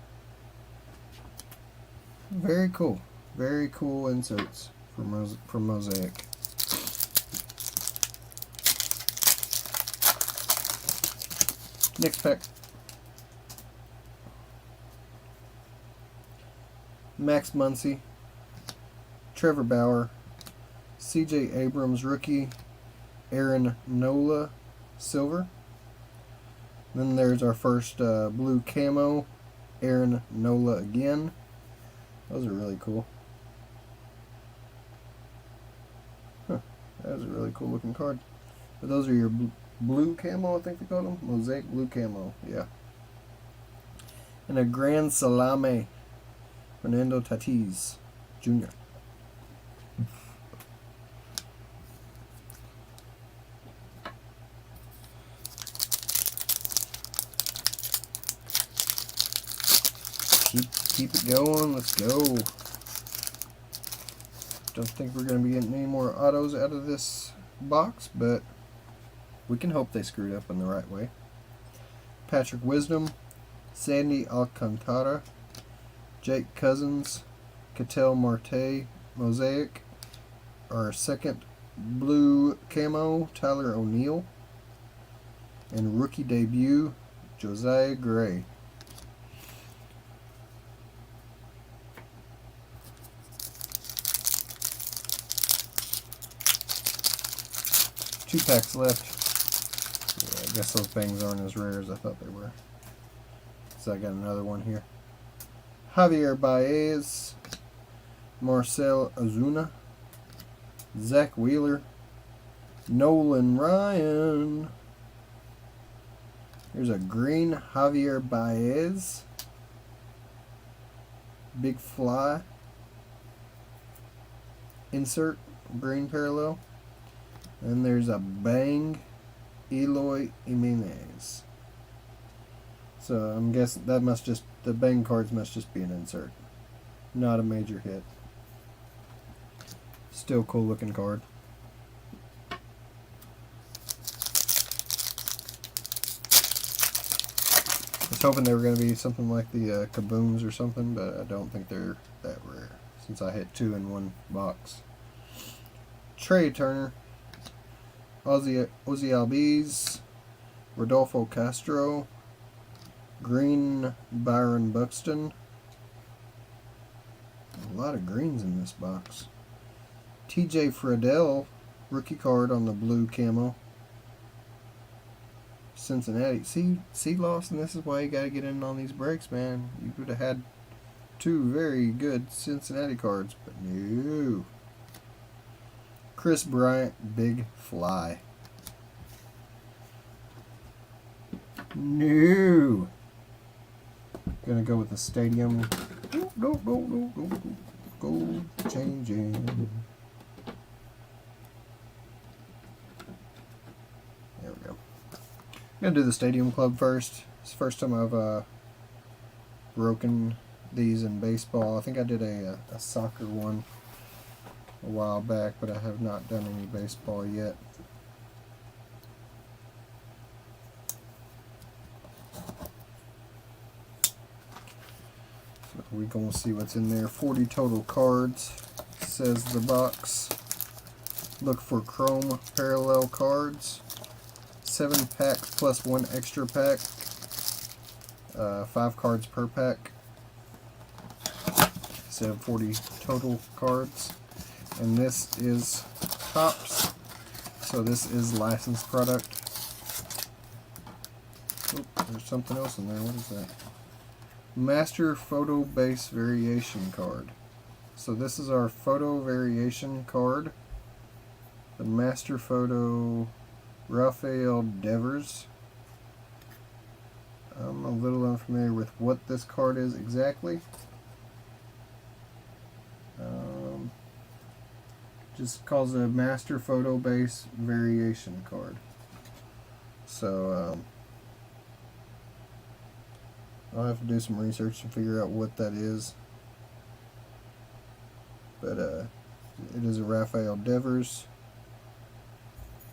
[SPEAKER 1] Very cool. Very cool inserts from Mosaic. Next pack. Max Muncy, Trevor Bauer, C.J. Abrams rookie, Aaron Nola silver. Then there's our first blue camo, Aaron Nola again. Those are really cool. Huh, that was a really cool looking card. But those are your blue camo, I think they call them. Mosaic blue camo, yeah. And a Grand Salame, Fernando Tatis Jr. Keep it going. Let's go. Don't think we're going to be getting any more autos out of this box, but we can hope they screwed up in the right way. Patrick Wisdom, Sandy Alcantara, Jake Cousins, Ketel Marte, Mosaic. Our second blue camo, Tyler O'Neill. And rookie debut, Josiah Gray. Two packs left. Yeah, I guess those bangs aren't as rare as I thought they were. So I got another one here. Javier Baez, Marcel Ozuna, Zach Wheeler, Nolan Ryan. Here's a green Javier Baez. Big Fly. Insert, green parallel. And there's a bang Eloy Jimenez. So I'm guessing that must just, the bang cards must just be an insert. Not a major hit. Still cool looking card. I was hoping they were going to be something like the Kabooms or something, but I don't think they're that rare since I hit 2 in one box. Trey Turner, Ozzy Albies, Rodolfo Castro, green Byron Buxton. A lot of greens in this box. TJ Friedel, rookie card on the blue camo. Cincinnati. See, Lawson, this is why you got to get in on these breaks, man. You could have had 2 very good Cincinnati cards, but no. Chris Bryant, Big Fly. No. Gonna go with the stadium. Go changing. There we go. I'm gonna do the Stadium Club first. It's the first time I've broken these in baseball. I think I did a soccer one a while back, but I have not done any baseball yet. So we're going to see what's in there. 40 total cards. says the box, look for chrome parallel cards. 7 packs plus 1 extra pack. 5 cards per pack. Instead of 40 total cards. And this is Topps. So this is licensed product. Oop, there's something else in there. What is that? Master Photo Base Variation card. So this is our photo variation card. The Master Photo Raphael Devers. I'm a little unfamiliar with what this card is exactly. Just calls it a Master Photo Base Variation card. So I'll have to do some research to figure out what that is. But it is a Raphael Devers.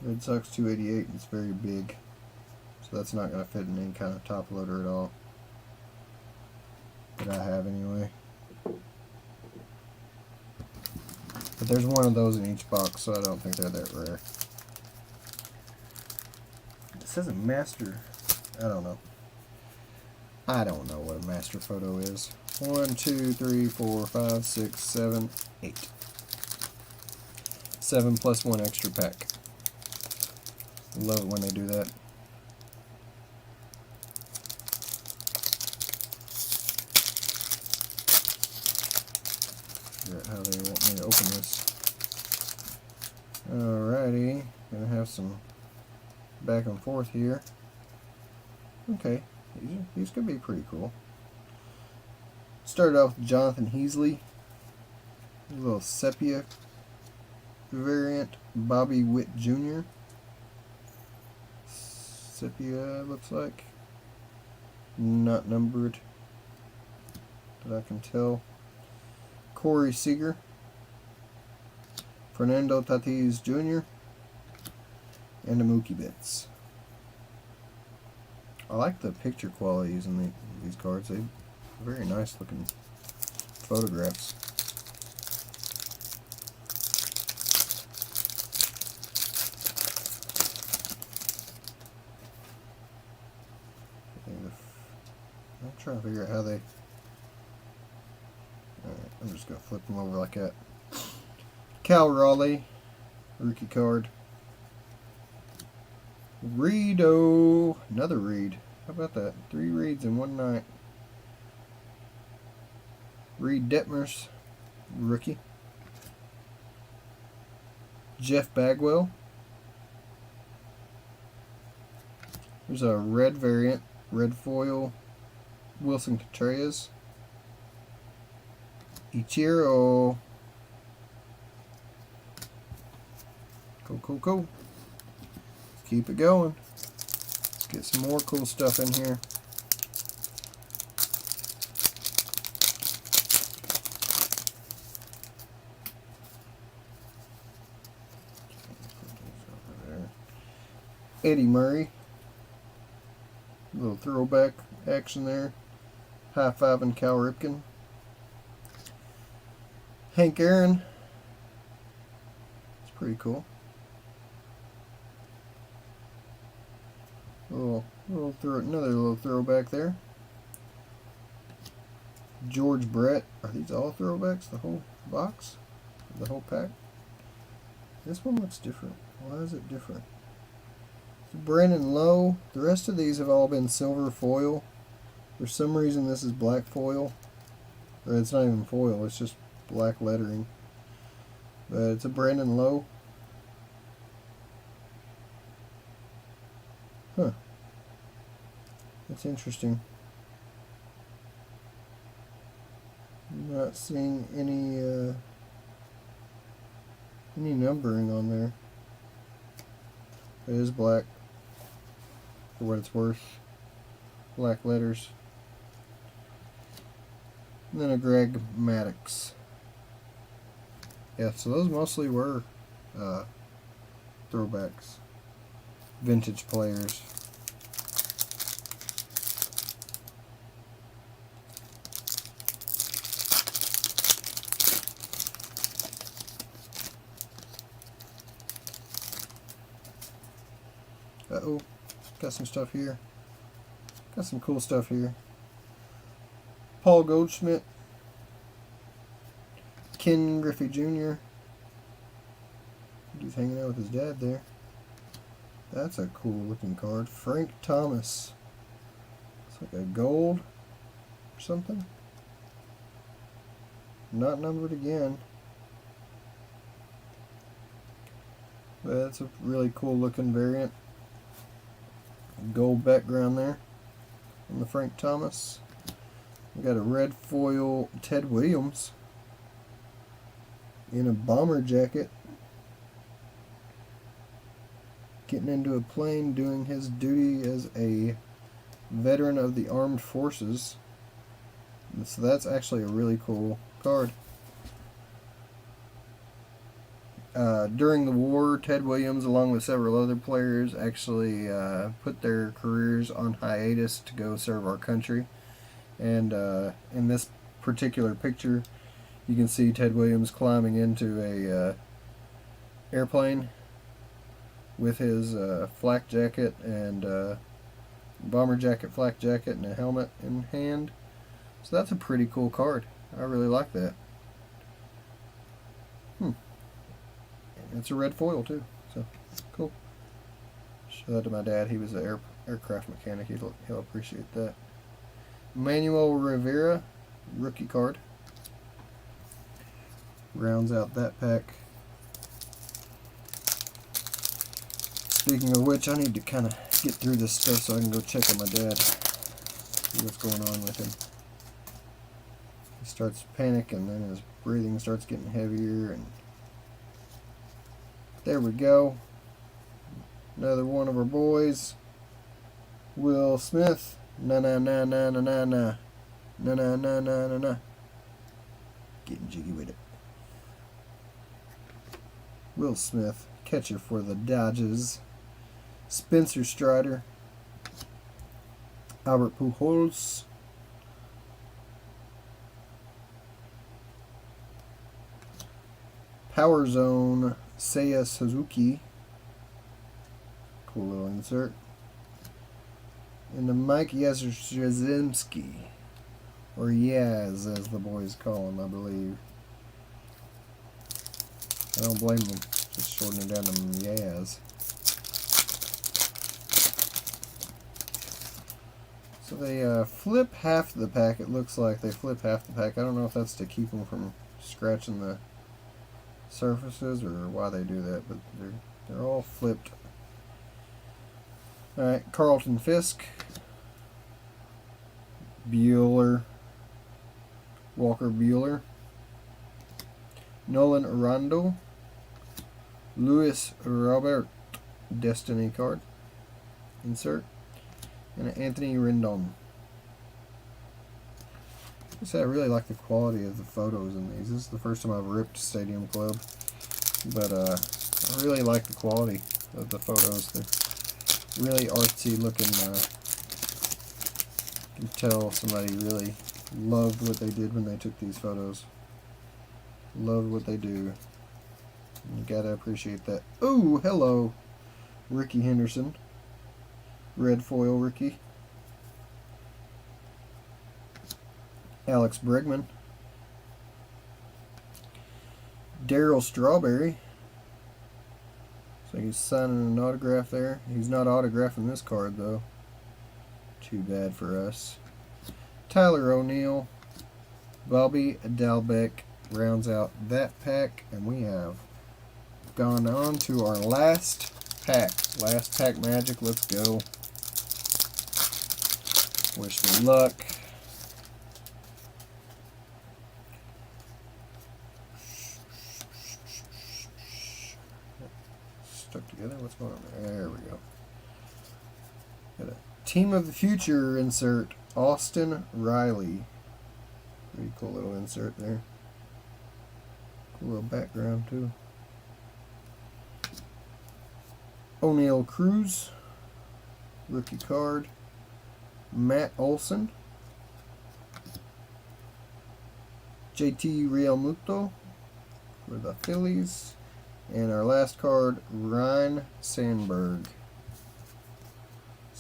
[SPEAKER 1] Red Sox 288. It's very big, so that's not going to fit in any kind of top loader at all. That I have anyway. But there's one of those in each box, so I don't think they're that rare. It says a master. I don't know. I don't know what a master photo is. 1, 2, 3, 4, 5, 6, 7, 8. 7 plus 1 extra pack. Love it when they do that. Figure out how they want me to open this. Alrighty, gonna have some back and forth here. Okay, these could be pretty cool. Started off with Jonathan Heasley, a little sepia variant, Bobby Witt Jr. Sepia looks like, not numbered that I can tell. Corey Seager, Fernando Tatis Jr., and the Mookie Betts. I like the picture qualities in these cards. They're very nice looking photographs. I'm trying to figure out how they... Alright, I'm just going to flip them over like that. Cal Raleigh, rookie card. Reedo, another Reed. How about that? 3 Reeds in one night. Reed Detmers, rookie. Jeff Bagwell. There's a red variant, red foil. Wilson Contreras. Ichiro. Cool. Let's keep it going. Let's get some more cool stuff in here. Eddie Murray. A little throwback action there. High-fiving Cal Ripken. Hank Aaron. It's pretty cool. Another little throwback there. George Brett. Are these all throwbacks? The whole box? The whole pack? This one looks different. Why is it different? Brandon Lowe. The rest of these have all been silver foil. For some reason this is black foil. Or it's not even foil, it's just black lettering. But it's a Brandon Lowe. Huh. That's interesting. I'm not seeing any numbering on there. It is black, for what it's worth. Black letters. And then a Greg Maddux. Yeah, so those mostly were throwbacks. Vintage players. Uh-oh. Got some stuff here. Got some cool stuff here. Paul Goldschmidt. Ken Griffey Jr. He's hanging out with his dad there. That's a cool looking card. Frank Thomas. It's like a gold or something. Not numbered again. But that's a really cool looking variant. Gold background there on the Frank Thomas. We got a red foil Ted Williams in a bomber jacket, getting into a plane, doing his duty as a veteran of the armed forces. And so that's actually a really cool card. During the war, Ted Williams, along with several other players, actually put their careers on hiatus to go serve our country. And in this particular picture, you can see Ted Williams climbing into a airplane with his flak jacket and bomber jacket, flak jacket, and a helmet in hand. So that's a pretty cool card. I really like that. It's a red foil too, so cool. Show that to my dad. He was an aircraft mechanic. He'll appreciate that. Manuel Rivera, rookie card. Rounds out that pack. Speaking of which, I need to kind of get through this stuff so I can go check on my dad. See what's going on with him. He starts to panic, and then his breathing starts getting heavier, and there we go. Another one of our boys. Will Smith. Na na na na na na na. Na na na na na na. Getting jiggy with it. Will Smith, catcher for the Dodgers. Spencer Strider. Albert Pujols. Power Zone. Seiya Suzuki. Cool little insert. And the Mike Yastrzemski. Or Yaz, as the boys call him, I believe. I don't blame them. Just shortening it down to Yaz. So they flip half the pack. It looks like they flip half the pack. I don't know if that's to keep them from scratching the surfaces or why they do that, but they're all flipped. Alright, Carlton Fisk, Bueller, Walker Bueller, Nolan Arando, Luis Robert, Destiny card, insert, and an Anthony Rendon. I really like the quality of the photos in these. This is the first time I've ripped Stadium Club, but I really like the quality of the photos. They're really artsy looking. You can tell somebody really loved what they did when they took these photos. Loved what they do. You gotta appreciate that. Oh, hello, Ricky Henderson. Red foil Ricky. Alex Bregman. Darryl Strawberry. So he's signing an autograph there. He's not autographing this card though. Too bad for us. Tyler O'Neill. Bobby Dalbec rounds out that pack, and we have gone on to our last pack. Last pack magic. Let's go. Wish me luck. Stuck together. What's going on there? There we go. Got a Team of the Future insert. Austin Riley. Pretty cool little insert there. Cool little background too. O'Neal Cruz. Rookie card. Matt Olson. JT Realmuto for the Phillies. And our last card, Ryan Sandberg.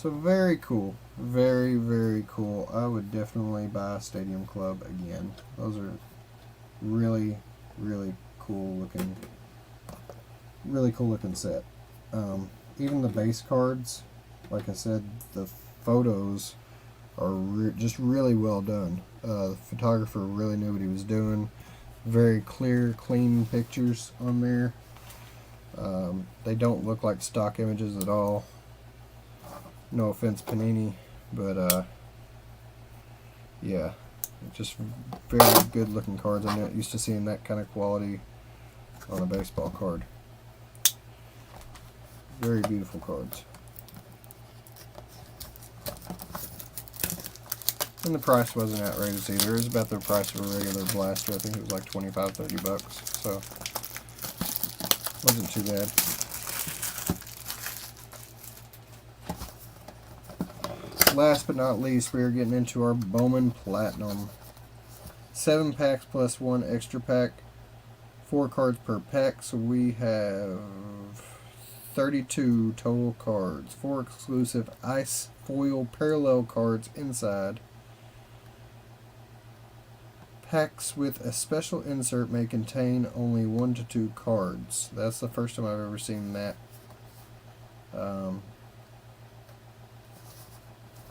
[SPEAKER 1] So very cool. Very, very cool. I would definitely buy Stadium Club again. Those are really, really cool looking. Really cool looking set. Even the base cards, like I said, the photos are just really well done. The photographer really knew what he was doing. Very clear, clean pictures on there. They don't look like stock images at all. No offense, Panini, but yeah, just very good looking cards. I'm not used to seeing that kind of quality on a baseball card. Very beautiful cards. And the price wasn't outrageous either. It was about the price of a regular blaster. I think it was like 25, 30 bucks. So, wasn't too bad. Last but not least, we are getting into our Bowman Platinum. 7 packs plus 1 extra pack. 4 cards per pack. So we have 32 total cards. 4 exclusive ice foil parallel cards inside. Packs with a special insert may contain only 1 to 2 cards. That's the first time I've ever seen that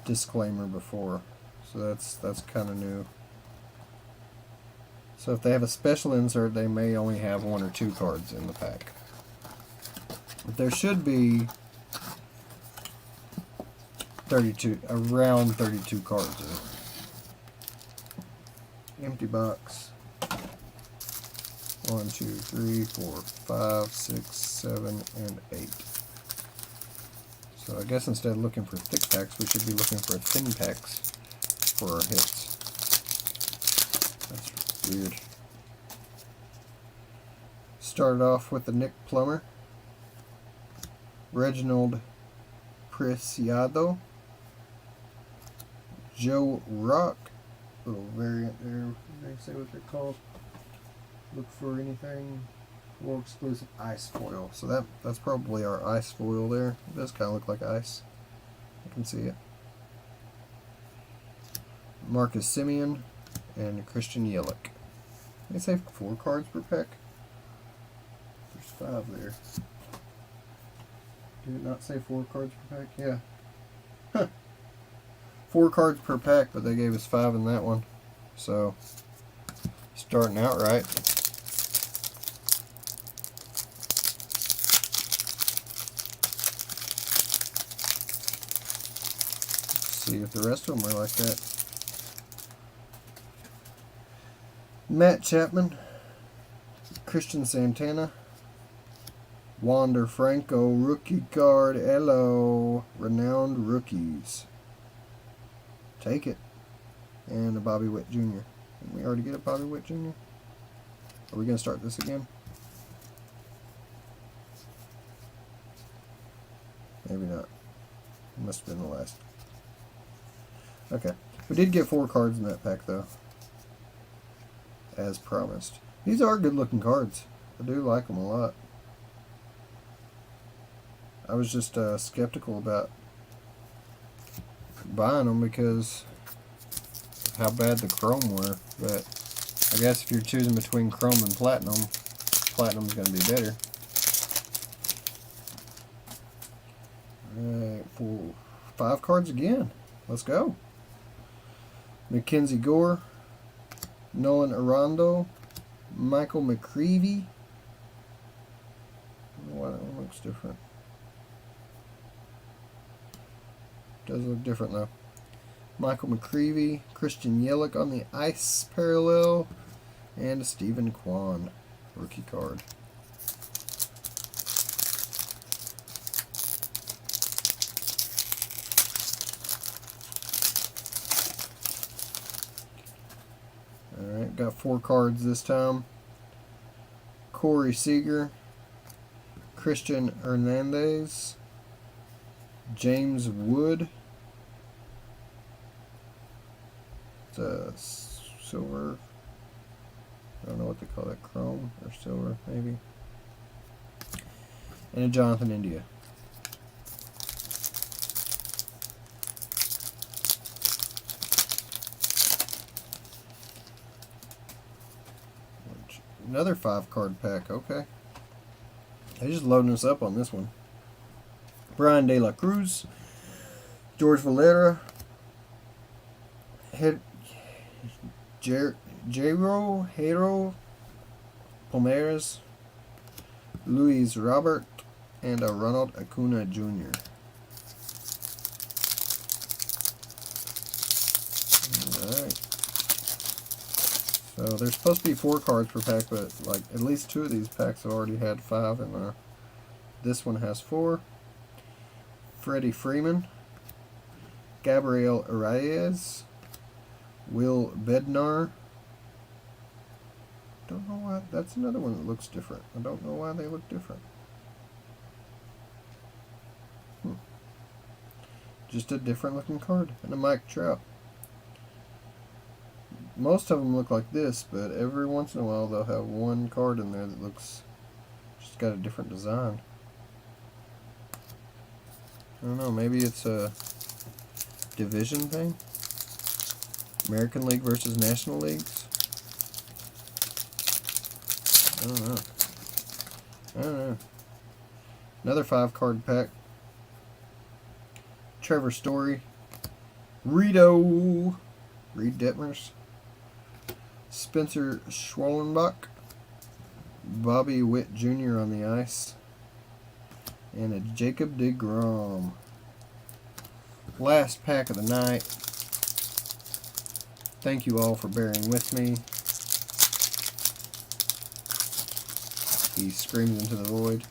[SPEAKER 1] disclaimer before. So that's kind of new. So if they have a special insert, they may only have 1 or 2 cards in the pack. But there should be 32, around 32 cards in it. Empty box. 1, 2, 3, 4, 5, 6, 7, and 8. So I guess instead of looking for thick packs, we should be looking for thin packs for our hits. That's weird. Started off with the Nick Plummer, Reginald Preciado, Joe Rock, little variant there. They say what they're called. Look for anything. 4 exclusive ice foil. So that's probably our ice foil there. It does kind of look like ice. I can see it. Marcus Simeon and Christian Yelich. They say 4 cards per pack. There's 5 there. Did it not say 4 cards per pack? Yeah. Huh. 4 cards per pack, but they gave us 5 in that one. So, starting out right. See if the rest of them are like that. Matt Chapman, Christian Santana, Wander Franco, rookie card, hello, renowned rookies. Take it. And a Bobby Witt Jr. Didn't we already get a Bobby Witt Jr.? Are we going to start this again? Maybe not. It must have been the last. Okay. We did get 4 cards in that pack, though. As promised. These are good looking cards. I do like them a lot. I was just skeptical about buying them because of how bad the chrome were. But I guess if you're choosing between chrome and platinum, platinum's going to be better. Alright, 5 cards again. Let's go. Mackenzie Gore, Nolan Arenado, Michael McCreevy. I don't know why that one looks different. Does look different though. Michael McCreevy, Christian Yelich on the ice parallel, and a Stephen Kwan rookie card. Alright, got 4 cards this time. Corey Seager, Christian Hernandez, James Wood. It's a silver. I don't know what they call that, chrome or silver, maybe. And a Jonathan India. Another 5-card pack. Okay. They're just loading us up on this one. Brian De La Cruz, George Valera, Jairo Palmeiras, Luis Robert, and Ronald Acuna Jr. Alright. So there's supposed to be 4 cards per pack, but like at least 2 of these packs have already had 5 in there. This one has 4. Freddie Freeman, Gabriel Reyes, Will Bednar. Don't know why. That's another one that looks different. I don't know why they look different. Just a different looking card. And a Mike Trout. Most of them look like this, but every once in a while they'll have one card in there that looks just got a different design. I don't know, maybe it's a division thing? American League versus National Leagues? I don't know. Another 5-card pack. Trevor Story. Reed Detmers. Spencer Schwallenbach. Bobby Witt Jr. on the ice. And a Jacob deGrom. Last pack of the night. Thank you all for bearing with me. He screams into the void.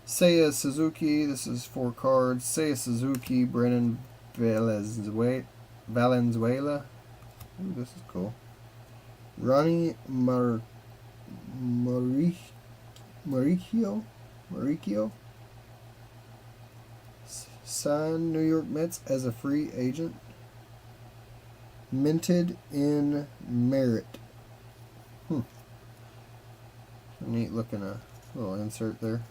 [SPEAKER 1] Seiya Suzuki, this is 4 cards. Seiya Suzuki, Brennan Valenzuela. Ooh, this is cool. Ronnie Mauricio. Signed New York Mets as a free agent. Minted in Merit. Neat looking little insert there.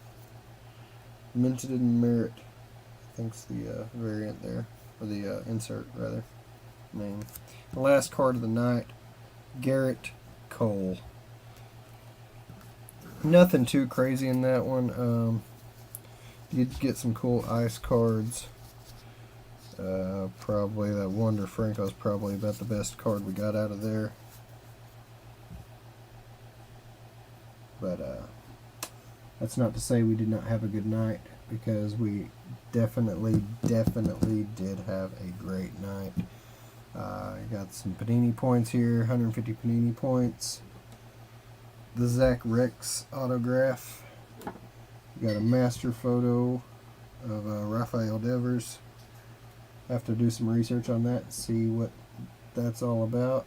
[SPEAKER 1] Minted in Merit. I think's the variant there. Or the insert, rather. Name. The last card of the night. Garrett Cole. Nothing too crazy in that one. You'd get some cool ice cards. Probably that Wander Franco is probably about the best card we got out of there. But that's not to say we did not have a good night, because we definitely did have a great night. I got some Panini points here, 150 Panini points. The Zach Rex autograph. Got a master photo of Rafael Devers. Have to do some research on that, see what that's all about.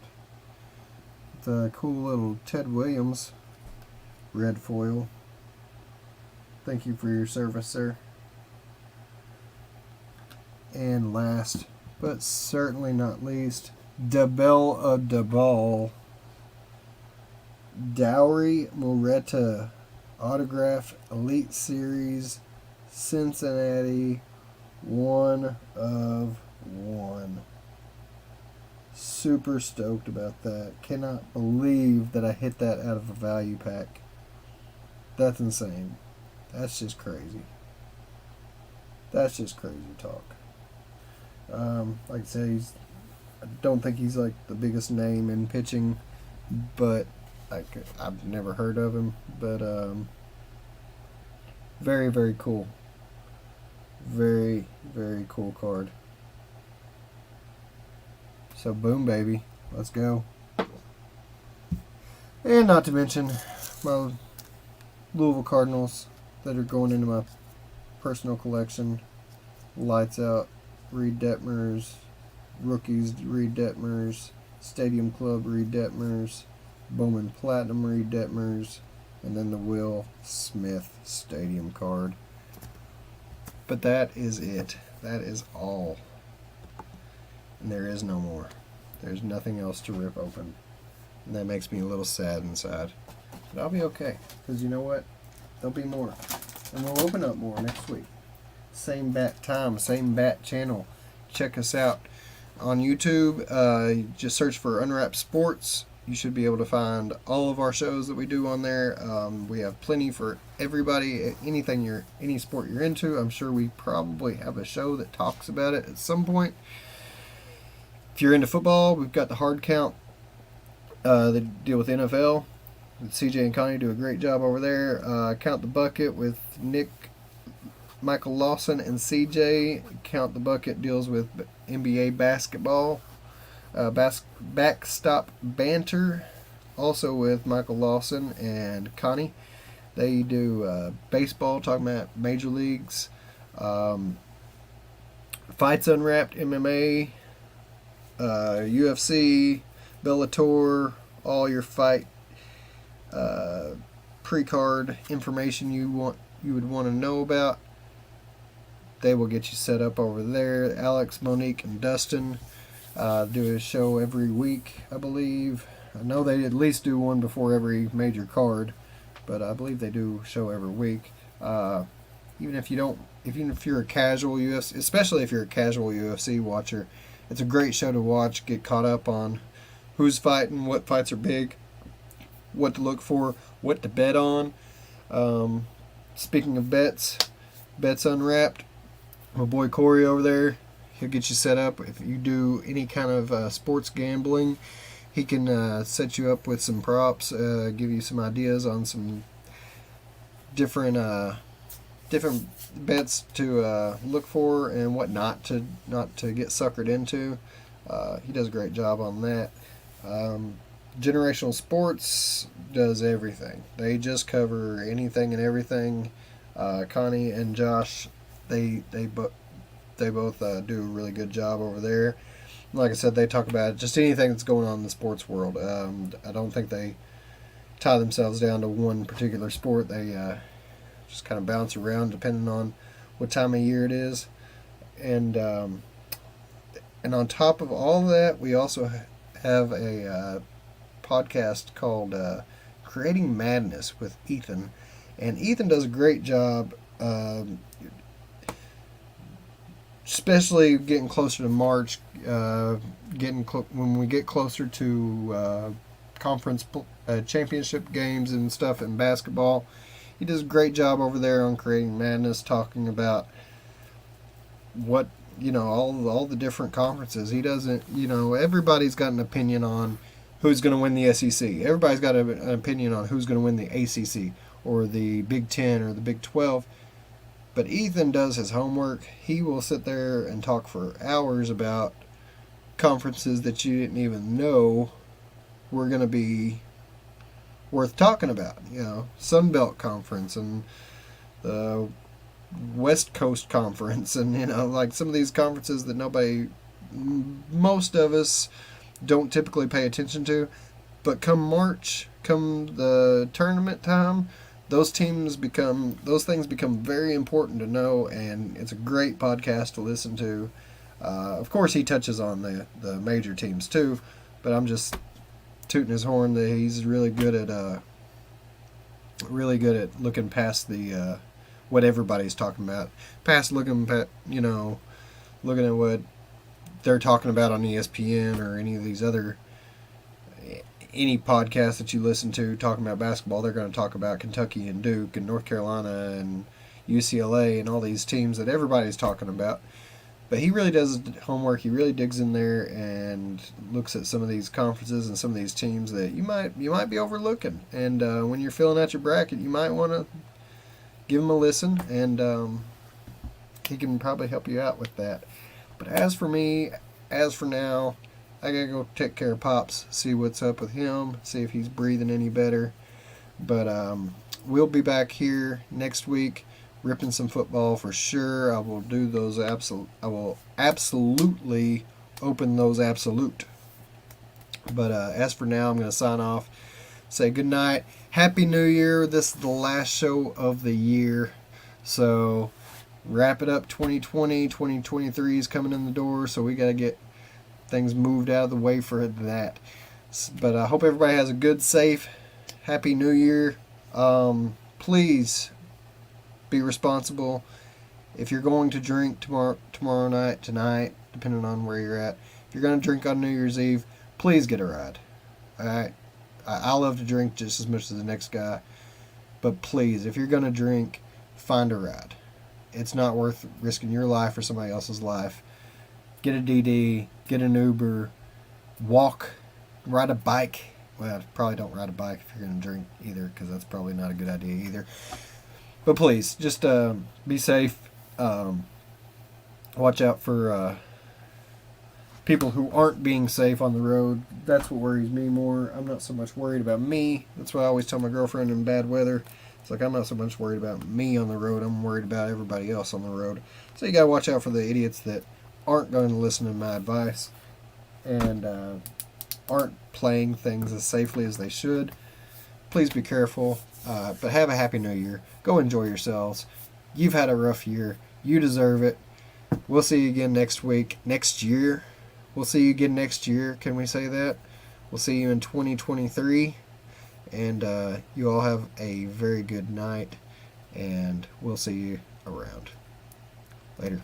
[SPEAKER 1] The cool little Ted Williams red foil. Thank you for your service, sir. And last, but certainly not least, Dabel of Dabal. Dowry Moretta autograph Elite Series Cincinnati 1 of 1. Super stoked about that. Cannot believe that I hit that out of a value pack. That's insane. That's just crazy. That's just crazy talk. Like I say, I don't think he's like the biggest name in pitching, but I've never heard of him. But very, very cool. Very, very cool card. So boom, baby. Let's go. And not to mention my Louisville Cardinals that are going into my personal collection. Lights Out, Reed Detmers, Rookies, Reed Detmers, Stadium Club, Reed Detmers, Bowman Platinum, Reed Detmers, and then the Will Smith Stadium card. But that is it. That is all. And there is no more. There's nothing else to rip open. And that makes me a little sad inside. But I'll be okay. Because you know what? There'll be more. And we'll open up more next week. Same bat time, same bat channel. Check us out on YouTube. Just search for Unwrap Sports. You should be able to find all of our shows that we do on there. We have plenty for everybody. Any sport you're into, I'm sure we probably have a show that talks about it at some point. If you're into football, we've got the Hard Count. They deal with NFL. CJ and Connie do a great job over there. Count the Bucket with Nick, Michael Lawson, and CJ. Count the Bucket deals with NBA basketball. Backstop Banter, also with Michael Lawson and Connie. They do baseball, talking about major leagues. Fights Unwrapped, MMA, UFC, Bellator, all your fight pre-card information you would want to know about. They will get you set up over there. Alex, Monique, and Dustin do a show every week, I believe. I know they at least do one before every major card, but I believe they do a show every week. Even if you're a casual UFC, especially if you're a casual UFC watcher, it's a great show to watch. Get caught up on who's fighting, what fights are big, what to look for, what to bet on. Speaking of bets Unwrapped, my boy Corey over there, he'll get you set up. If you do any kind of sports gambling, he can set you up with some props, give you some ideas on some different bets to look for and what not to get suckered into. He does a great job on that. Generational Sports does everything. They just cover anything and everything. Connie and Josh, they both do a really good job over there. Like I said, they talk about just anything that's going on in the sports world. I don't think they tie themselves down to one particular sport. They just kind of bounce around depending on what time of year it is. And on top of all of that, we also have a podcast called Creating Madness with Ethan. And Ethan does a great job, especially getting closer to March, when we get closer to conference championship games and stuff in basketball. He does a great job over there on Creating Madness, talking about what, all the different conferences. He doesn't, everybody's got an opinion on who's going to win the SEC. Everybody's got an opinion on who's going to win the ACC or the Big 10 or the Big 12. But Ethan does his homework. He will sit there and talk for hours about conferences that you didn't even know were going to be worth talking about. Sun Belt Conference and the West Coast Conference, and like some of these conferences that most of us don't typically pay attention to. But come March, come the tournament time, those things become very important to know, and it's a great podcast to listen to. Of course, he touches on the major teams too, but I'm just tooting his horn that he's really good at looking past the what everybody's talking about, looking at what they're talking about on ESPN or any podcast that you listen to talking about basketball. They're going to talk about Kentucky and Duke and North Carolina and UCLA and all these teams that everybody's talking about. But he really does homework. He really digs in there and looks at some of these conferences and some of these teams that you might be overlooking. And when you're filling out your bracket, you might want to give him a listen, and he can probably help you out with that. But as for now, I gotta go take care of Pops, see what's up with him, see if he's breathing any better. But we'll be back here next week, ripping some football for sure. I will do those I will absolutely open those absolute. But as for now, I'm gonna sign off. Say good night. Happy New Year. This is the last show of the year. So wrap it up. 2020, 2023 is coming in the door, so we got to get things moved out of the way for that. But I hope everybody has a good, safe, happy New Year. Please be responsible. If you're going to drink tomorrow night, tonight, depending on where you're at, if you're going to drink on New Year's Eve, please get a ride. I love to drink just as much as the next guy, but please, if you're gonna drink, find a ride. It's not worth risking your life or somebody else's life. Get a DD, get an Uber, walk, ride a bike. Well, probably don't ride a bike if you're gonna drink either, because that's probably not a good idea either. But please, just be safe. Watch out for people who aren't being safe on the road. That's what worries me more. I'm not so much worried about me. That's what I always tell my girlfriend in bad weather. It's like I'm not so much worried about me on the road. I'm worried about everybody else on the road. So you gotta watch out for the idiots that aren't going to listen to my advice and aren't playing things as safely as they should. Please be careful. But have a happy new year. Go enjoy yourselves. You've had a rough year. You deserve it. We'll see you again next week. Next year. We'll see you again next year. Can we say that? We'll see you in 2023. And you all have a very good night. And we'll see you around. Later.